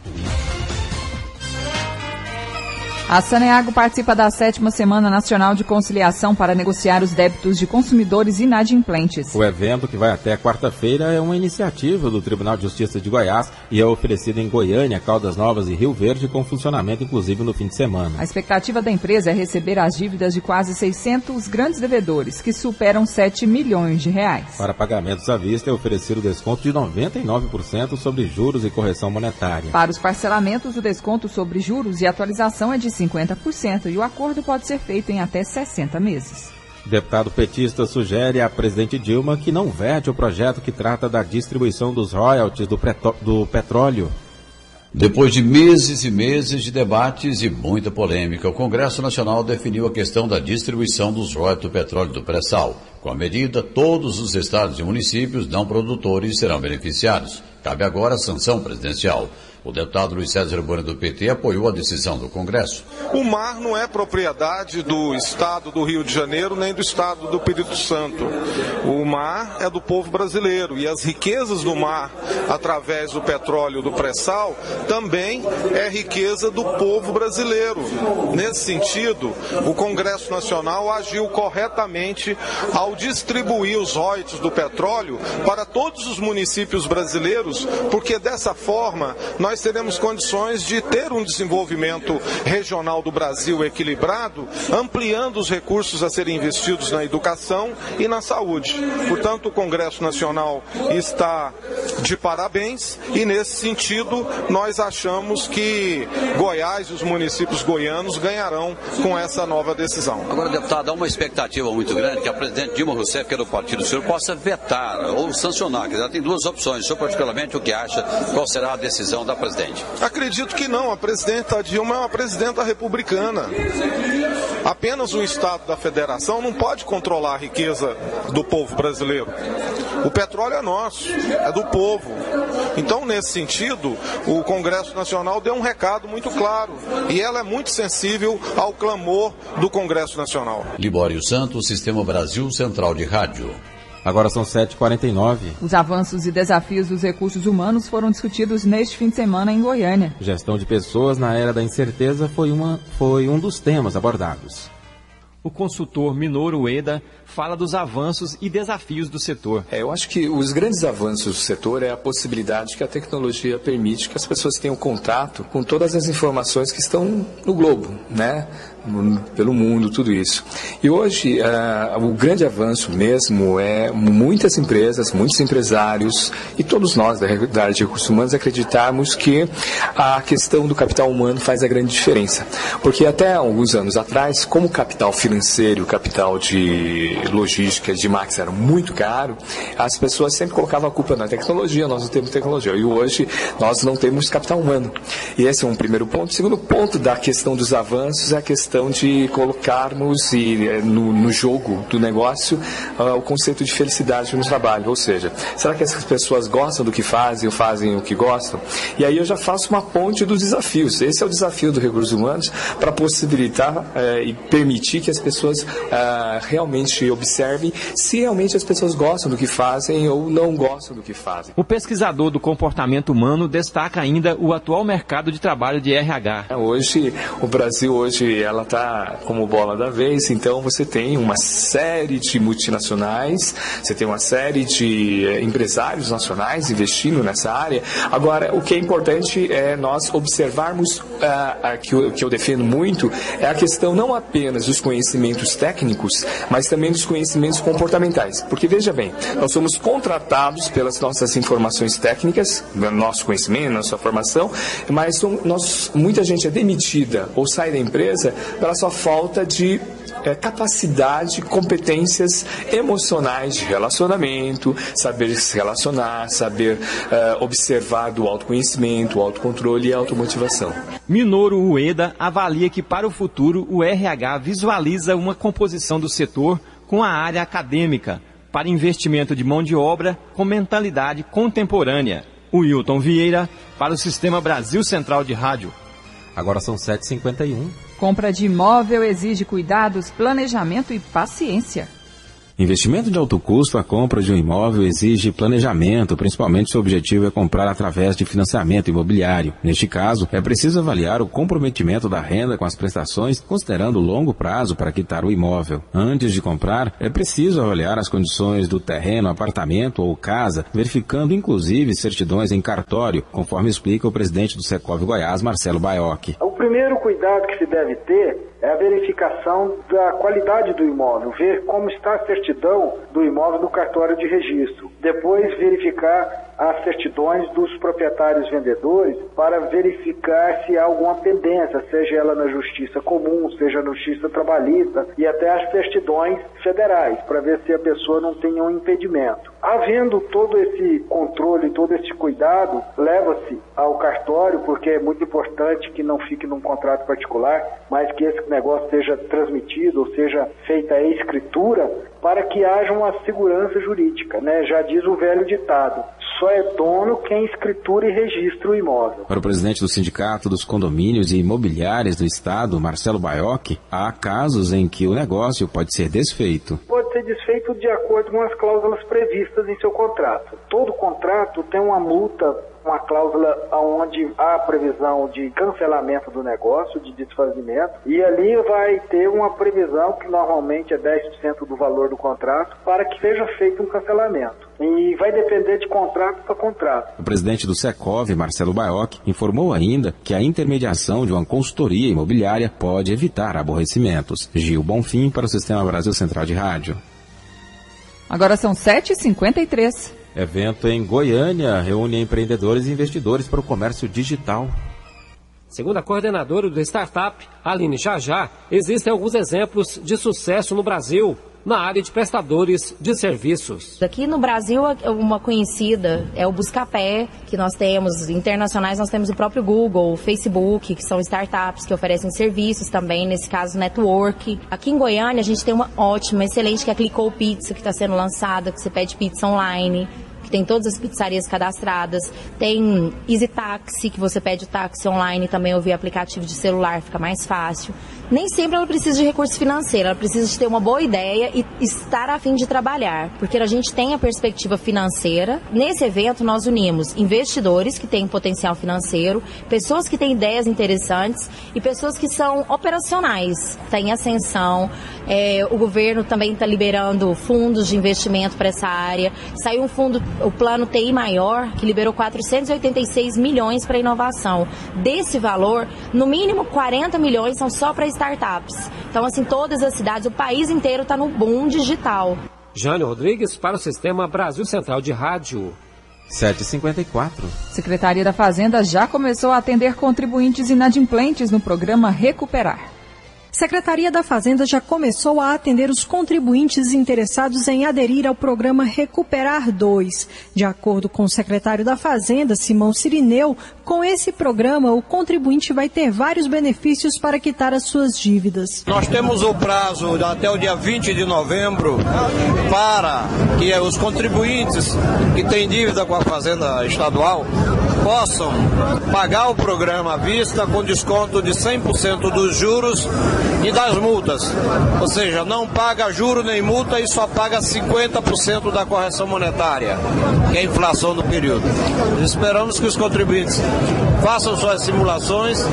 A Saneago participa da 7ª Semana Nacional de Conciliação para negociar os débitos de consumidores inadimplentes. O evento, que vai até quarta-feira, é uma iniciativa do Tribunal de Justiça de Goiás e é oferecido em Goiânia, Caldas Novas e Rio Verde, com funcionamento inclusive no fim de semana. A expectativa da empresa é receber as dívidas de quase 600 grandes devedores, que superam 7 milhões de reais. Para pagamentos à vista, é oferecido desconto de 99% sobre juros e correção monetária. Para os parcelamentos, o desconto sobre juros e atualização é de 50% e o acordo pode ser feito em até 60 meses. O deputado petista sugere à presidente Dilma que não vete o projeto que trata da distribuição dos royalties do petróleo. Depois de meses e meses de debates e muita polêmica, o Congresso Nacional definiu a questão da distribuição dos royalties do petróleo do pré-sal. Com a medida, todos os estados e municípios não produtores serão beneficiados. Cabe agora a sanção presidencial. O deputado Luiz César Urbano do PT apoiou a decisão do Congresso. O mar não é propriedade do Estado do Rio de Janeiro nem do Estado do Espírito Santo. O mar é do povo brasileiro e as riquezas do mar, através do petróleo do pré-sal, também é riqueza do povo brasileiro. Nesse sentido, o Congresso Nacional agiu corretamente ao distribuir os royalties do petróleo para todos os municípios brasileiros, porque dessa forma nós teremos condições de ter um desenvolvimento regional do Brasil equilibrado, ampliando os recursos a serem investidos na educação e na saúde. Portanto, o Congresso Nacional está de parabéns e, nesse sentido, nós achamos que Goiás e os municípios goianos ganharão com essa nova decisão. Agora, deputado, há uma expectativa muito grande que a presidente Dilma Rousseff, que é do partido do senhor, possa vetar ou sancionar. Quer dizer, ela tem duas opções. O senhor, particularmente, o que acha? Qual será a decisão da presidente? Acredito que não. A presidenta Dilma é uma presidenta republicana. Apenas o Estado da Federação não pode controlar a riqueza do povo brasileiro. O petróleo é nosso, é do povo. Então, nesse sentido, o Congresso Nacional deu um recado muito claro e ela é muito sensível ao clamor do Congresso Nacional. Libório Santos, Sistema Brasil Central de Rádio. Agora são 7h49. Os avanços e desafios dos recursos humanos foram discutidos neste fim de semana em Goiânia. Gestão de pessoas na era da incerteza foi um dos temas abordados. O consultor Minoru Ueda fala dos avanços e desafios do setor. Eu acho que os grandes avanços do setor é a possibilidade que a tecnologia permite que as pessoas tenham contato com todas as informações que estão no globo, né? Pelo mundo, tudo isso. E hoje, o grande avanço mesmo é muitas empresas, muitos empresários e todos nós da área de recursos humanos acreditarmos que a questão do capital humano faz a grande diferença. Porque até alguns anos atrás, como o capital financeiro, o capital de logística, de máquinas era muito caro, as pessoas sempre colocavam a culpa na tecnologia, nós não temos tecnologia. E hoje, nós não temos capital humano. E esse é um primeiro ponto. O segundo ponto da questão dos avanços é a questão de colocarmos no jogo do negócio o conceito de felicidade no trabalho. Ou seja, será que essas pessoas gostam do que fazem ou fazem o que gostam? E aí eu já faço uma ponte dos desafios. Esse é o desafio do Recursos Humanos para possibilitar e permitir que as pessoas realmente observem se realmente as pessoas gostam do que fazem ou não gostam do que fazem. O pesquisador do comportamento humano destaca ainda o atual mercado de trabalho de RH. Hoje, o Brasil ela está como bola da vez, então você tem uma série de multinacionais, você tem uma série de empresários nacionais investindo nessa área. Agora, o que é importante é nós observarmos, que eu defendo muito, é a questão não apenas dos conhecimentos técnicos, mas também dos conhecimentos comportamentais. Porque, veja bem, nós somos contratados pelas nossas informações técnicas, nosso conhecimento, nossa formação, mas muita gente é demitida ou sai da empresa pela sua falta de capacidade, competências emocionais de relacionamento, saber se relacionar, saber observar do autoconhecimento, autocontrole e automotivação. Minoru Ueda avalia que para o futuro o RH visualiza uma composição do setor com a área acadêmica para investimento de mão de obra com mentalidade contemporânea. O Wilton Vieira para o Sistema Brasil Central de Rádio. Agora são 7h51. Compra de imóvel exige cuidados, planejamento e paciência. Investimento de alto custo, a compra de um imóvel exige planejamento, principalmente se o objetivo é comprar através de financiamento imobiliário. Neste caso, é preciso avaliar o comprometimento da renda com as prestações, considerando o longo prazo para quitar o imóvel. Antes de comprar, é preciso avaliar as condições do terreno, apartamento ou casa, verificando inclusive certidões em cartório, conforme explica o presidente do Secov Goiás, Marcelo Baiocchi. O primeiro cuidado que se deve ter é a verificação da qualidade do imóvel, ver como está a certidão do imóvel no cartório de registro. Depois verificar as certidões dos proprietários vendedores para verificar se há alguma pendência, seja ela na justiça comum, seja na justiça trabalhista e até as certidões federais, para ver se a pessoa não tem um impedimento. Havendo todo esse controle, todo esse cuidado, leva-se ao cartório, porque é muito importante que não fique num contrato particular, mas que esse negócio seja transmitido, ou seja feita a escritura, para que haja uma segurança jurídica, né? Já diz o velho ditado, só é dono quem escritura e registra o imóvel. Para o presidente do Sindicato dos Condomínios e Imobiliários do Estado, Marcelo Baiocchi, há casos em que o negócio pode ser desfeito. Pode ser desfeito de acordo com as cláusulas previstas em seu contrato. Todo contrato tem uma multa, uma cláusula onde há a previsão de cancelamento do negócio, de desfazimento, e ali vai ter uma previsão que normalmente é 10% do valor do contrato para que seja feito um cancelamento. E vai depender de contrato para contrato. O presidente do Secov, Marcelo Baiocchi, informou ainda que a intermediação de uma consultoria imobiliária pode evitar aborrecimentos. Gil Bonfim para o Sistema Brasil Central de Rádio. Agora são 7h53. Evento em Goiânia reúne empreendedores e investidores para o comércio digital. Segundo a coordenadora do Startup, Aline Jajá, existem alguns exemplos de sucesso no Brasil na área de prestadores de serviços. Aqui no Brasil, uma conhecida é o Buscapé, que nós temos internacionais, nós temos o próprio Google, o Facebook, que são startups que oferecem serviços também, nesse caso network. Aqui em Goiânia a gente tem uma ótima, excelente, que é a Clicou Pizza, que está sendo lançada, que você pede pizza online, que tem todas as pizzarias cadastradas. Tem Easy Taxi, que você pede o táxi online também, ou via aplicativo de celular, fica mais fácil. Nem sempre ela precisa de recurso financeiro, ela precisa de ter uma boa ideia e estar a fim de trabalhar, porque a gente tem a perspectiva financeira. Nesse evento nós unimos investidores que têm potencial financeiro, pessoas que têm ideias interessantes e pessoas que são operacionais, está em ascensão. O governo também está liberando fundos de investimento para essa área. Saiu um fundo, o Plano TI Maior, que liberou 486 milhões para inovação. Desse valor, no mínimo 40 milhões são só para startups. Então, assim, todas as cidades, o país inteiro está no boom digital. Jânio Rodrigues para o Sistema Brasil Central de Rádio. 7h54. Secretaria da Fazenda já começou a atender contribuintes inadimplentes no programa Recuperar. Secretaria da Fazenda já começou a atender os contribuintes interessados em aderir ao programa Recuperar 2. De acordo com o secretário da Fazenda, Simão Cirineu, com esse programa o contribuinte vai ter vários benefícios para quitar as suas dívidas. Nós temos o prazo até o dia 20 de novembro para que os contribuintes que têm dívida com a Fazenda Estadual possam pagar o programa à vista com desconto de 100% dos juros e das multas, ou seja, não paga juro nem multa e só paga 50% da correção monetária, que é a inflação do período. Esperamos que os contribuintes façam suas simulações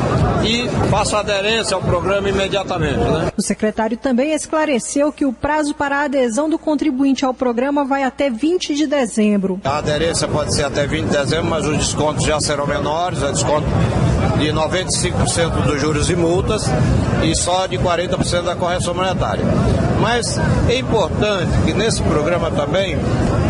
e façam aderência ao programa imediatamente, né? O secretário também esclareceu que o prazo para a adesão do contribuinte ao programa vai até 20 de dezembro. A aderência pode ser até 20 de dezembro, mas os descontos já serão menores, é desconto de 95% dos juros e multas e só de 40% da correção monetária. Mas é importante que nesse programa também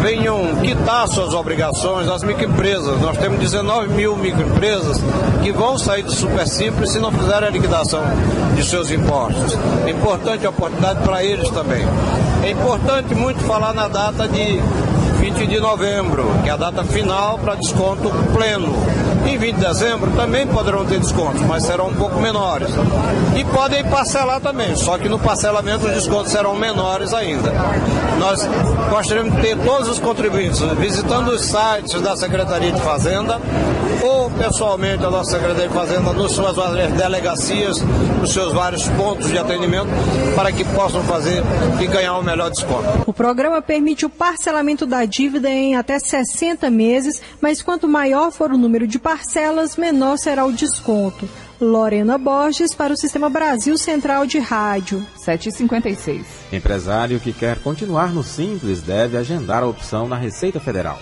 venham quitar suas obrigações as microempresas. Nós temos 19 mil microempresas que vão sair do Super Simples se não fizerem a liquidação de seus impostos. É importante a oportunidade para eles também. É importante muito falar na data de 20 de novembro, que é a data final para desconto pleno. Em 20 de dezembro também poderão ter descontos, mas serão um pouco menores. E podem parcelar também, só que no parcelamento os descontos serão menores ainda. Nós gostaríamos de ter todos os contribuintes visitando os sites da Secretaria de Fazenda ou pessoalmente a nossa Secretaria de Fazenda nas suas várias delegacias, nos seus vários pontos de atendimento, para que possam fazer e ganhar um melhor desconto. O programa permite o parcelamento da dívida em até 60 meses, mas quanto maior for o número de parcelas, menor será o desconto. Lorena Borges para o Sistema Brasil Central de Rádio. 7h56. Empresário que quer continuar no Simples deve agendar a opção na Receita Federal.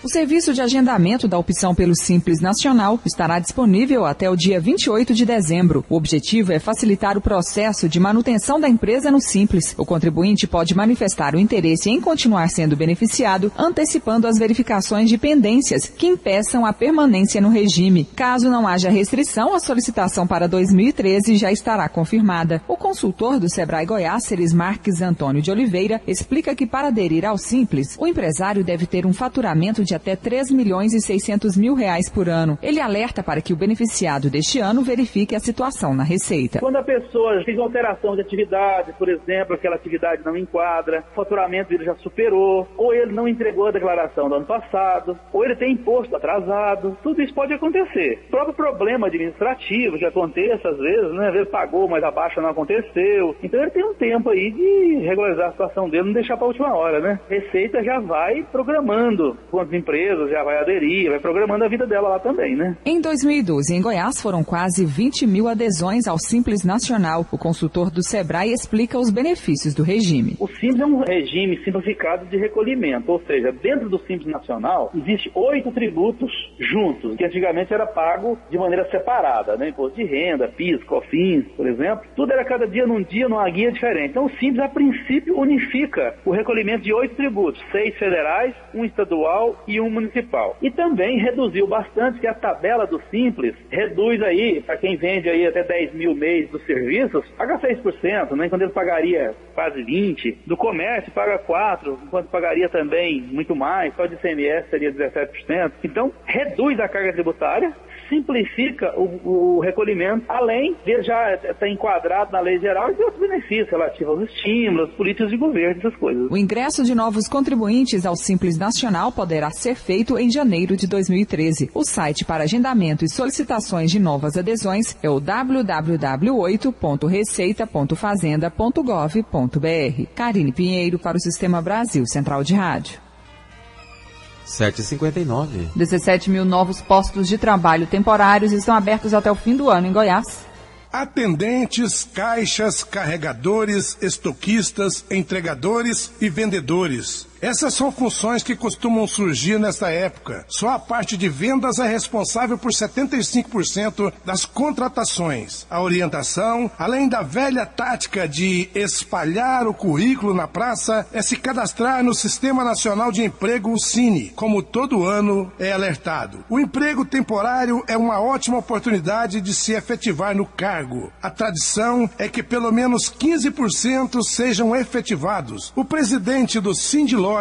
O serviço de agendamento da opção pelo Simples Nacional estará disponível até o dia 28 de dezembro. O objetivo é facilitar o processo de manutenção da empresa no Simples. O contribuinte pode manifestar o interesse em continuar sendo beneficiado, antecipando as verificações de pendências que impeçam a permanência no regime. Caso não haja restrição, a solicitação para 2013 já estará confirmada. O consultor do Sebrae Goiás, Ceres Marques Antônio de Oliveira, explica que para aderir ao Simples, o empresário deve ter um faturamento de até R$3.600.000 por ano. Ele alerta para que o beneficiado deste ano verifique a situação na Receita. Quando a pessoa fez uma alteração de atividade, por exemplo, aquela atividade não enquadra, o faturamento dele já superou, ou ele não entregou a declaração do ano passado, ou ele tem imposto atrasado, tudo isso pode acontecer. O próprio problema administrativo que aconteça às vezes, né? Às vezes pagou, mas a baixa não aconteceu. Então ele tem um tempo aí de regularizar a situação dele, não deixar para a última hora, né? Receita já vai programando quantas empresas já vai aderir, vai programando a vida dela lá também, né? Em 2012, em Goiás, foram quase 20 mil adesões ao Simples Nacional. O consultor do Sebrae explica os benefícios do regime. O Simples é um regime simplificado de recolhimento, ou seja, dentro do Simples Nacional, existe 8 tributos juntos, que antigamente era pago de maneira separada, né? Imposto de renda, PIS, COFINS, por exemplo. Tudo era cada dia numa guia diferente. Então o Simples, a princípio, unifica o recolhimento de 8 tributos, 6 federais, 1 estadual e 1 municipal. E também reduziu bastante, que a tabela do Simples reduz aí, para quem vende aí até 10 mil mês dos serviços, paga 6%, né? Quando ele pagaria quase 20%. Do comércio paga 4%, enquanto pagaria também muito mais, só de ICMS seria 17%. Então, reduz a carga tributária, simplifica o recolhimento, além de já estar enquadrado na lei geral e de outros benefícios relativos aos estímulos, políticas de governo, essas coisas. O ingresso de novos contribuintes ao Simples Nacional poderá ser feito em janeiro de 2013. O site para agendamento e solicitações de novas adesões é o www.receita.fazenda.gov.br. Karine Pinheiro para o Sistema Brasil Central de Rádio. 7h59. 17 mil novos postos de trabalho temporários estão abertos até o fim do ano em Goiás. Atendentes, caixas, carregadores, estoquistas, entregadores e vendedores. Essas são funções que costumam surgir nesta época. Só a parte de vendas é responsável por 75% das contratações. A orientação, além da velha tática de espalhar o currículo na praça, é se cadastrar no Sistema Nacional de Emprego, o SINE, como todo ano é alertado. O emprego temporário é uma ótima oportunidade de se efetivar no cargo. A tradição é que pelo menos 15% sejam efetivados. O presidente do Sindiló,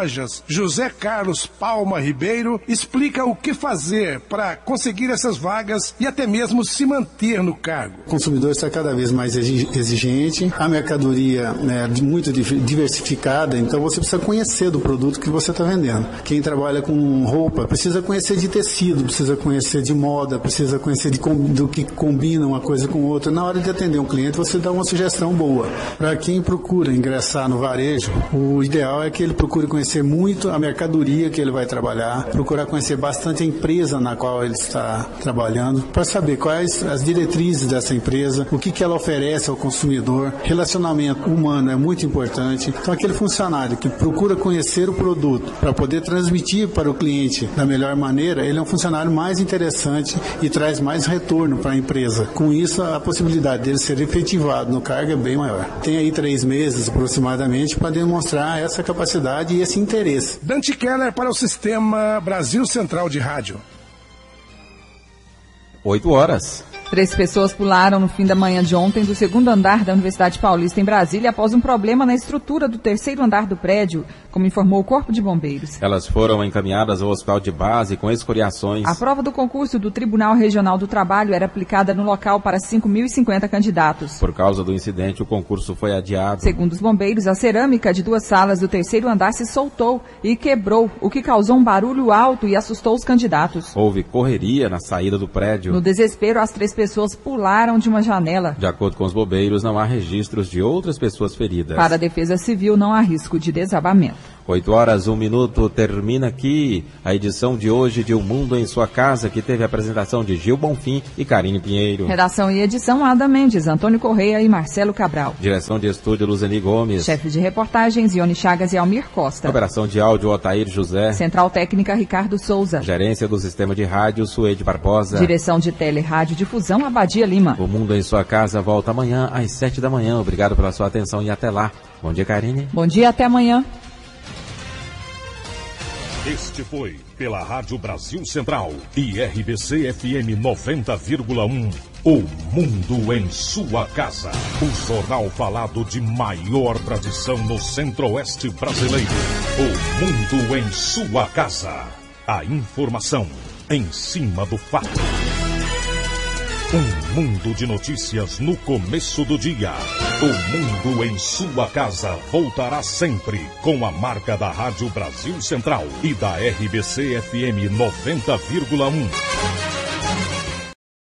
José Carlos Palma Ribeiro, explica o que fazer para conseguir essas vagas e até mesmo se manter no cargo. O consumidor está cada vez mais exigente, a mercadoria é muito diversificada, então você precisa conhecer do produto que você está vendendo. Quem trabalha com roupa precisa conhecer de tecido, precisa conhecer de moda, precisa conhecer do que combina uma coisa com outra. Na hora de atender um cliente, você dá uma sugestão boa. Para quem procura ingressar no varejo, o ideal é que ele procure conhecer muito a mercadoria que ele vai trabalhar, procurar conhecer bastante a empresa na qual ele está trabalhando, para saber quais as diretrizes dessa empresa, o que ela oferece ao consumidor. Relacionamento humano é muito importante. Então, aquele funcionário que procura conhecer o produto para poder transmitir para o cliente da melhor maneira, ele é um funcionário mais interessante e traz mais retorno para a empresa. Com isso, a possibilidade dele ser efetivado no cargo é bem maior. Tem aí 3 meses aproximadamente para demonstrar essa capacidade e esse interesse. Dante Keller para o Sistema Brasil Central de Rádio. 8 horas. 3 pessoas pularam no fim da manhã de ontem do 2º andar da Universidade Paulista em Brasília após um problema na estrutura do 3º andar do prédio, como informou o Corpo de Bombeiros. Elas foram encaminhadas ao hospital de base com escoriações. A prova do concurso do Tribunal Regional do Trabalho era aplicada no local para 5.050 candidatos. Por causa do incidente, o concurso foi adiado. Segundo os bombeiros, a cerâmica de 2 salas do 3º andar se soltou e quebrou, o que causou um barulho alto e assustou os candidatos. Houve correria na saída do prédio. No desespero, as 3 pessoas pularam de uma janela. De acordo com os bombeiros, não há registros de outras pessoas feridas. Para a Defesa Civil, não há risco de desabamento. 8h01, termina aqui a edição de hoje de O Mundo em Sua Casa, que teve a apresentação de Gil Bonfim e Karine Pinheiro. Redação e edição, Ada Mendes, Antônio Correia e Marcelo Cabral. Direção de estúdio, Luzeni Gomes. Chefe de reportagens, Ione Chagas e Almir Costa. Operação de áudio, Otair José. Central técnica, Ricardo Souza. Gerência do Sistema de Rádio, Suede Barbosa. Direção de Tele Rádio Difusão, Abadia Lima. O Mundo em Sua Casa volta amanhã às 7 da manhã. Obrigado pela sua atenção e até lá. Bom dia, Karine. Bom dia, até amanhã. Este foi, pela Rádio Brasil Central e RBC FM 90,1, O Mundo em Sua Casa. O jornal falado de maior tradição no Centro-Oeste brasileiro. O Mundo em Sua Casa. A informação em cima do fato. Um mundo de notícias no começo do dia. O Mundo em Sua Casa voltará sempre com a marca da Rádio Brasil Central e da RBC FM 90,1.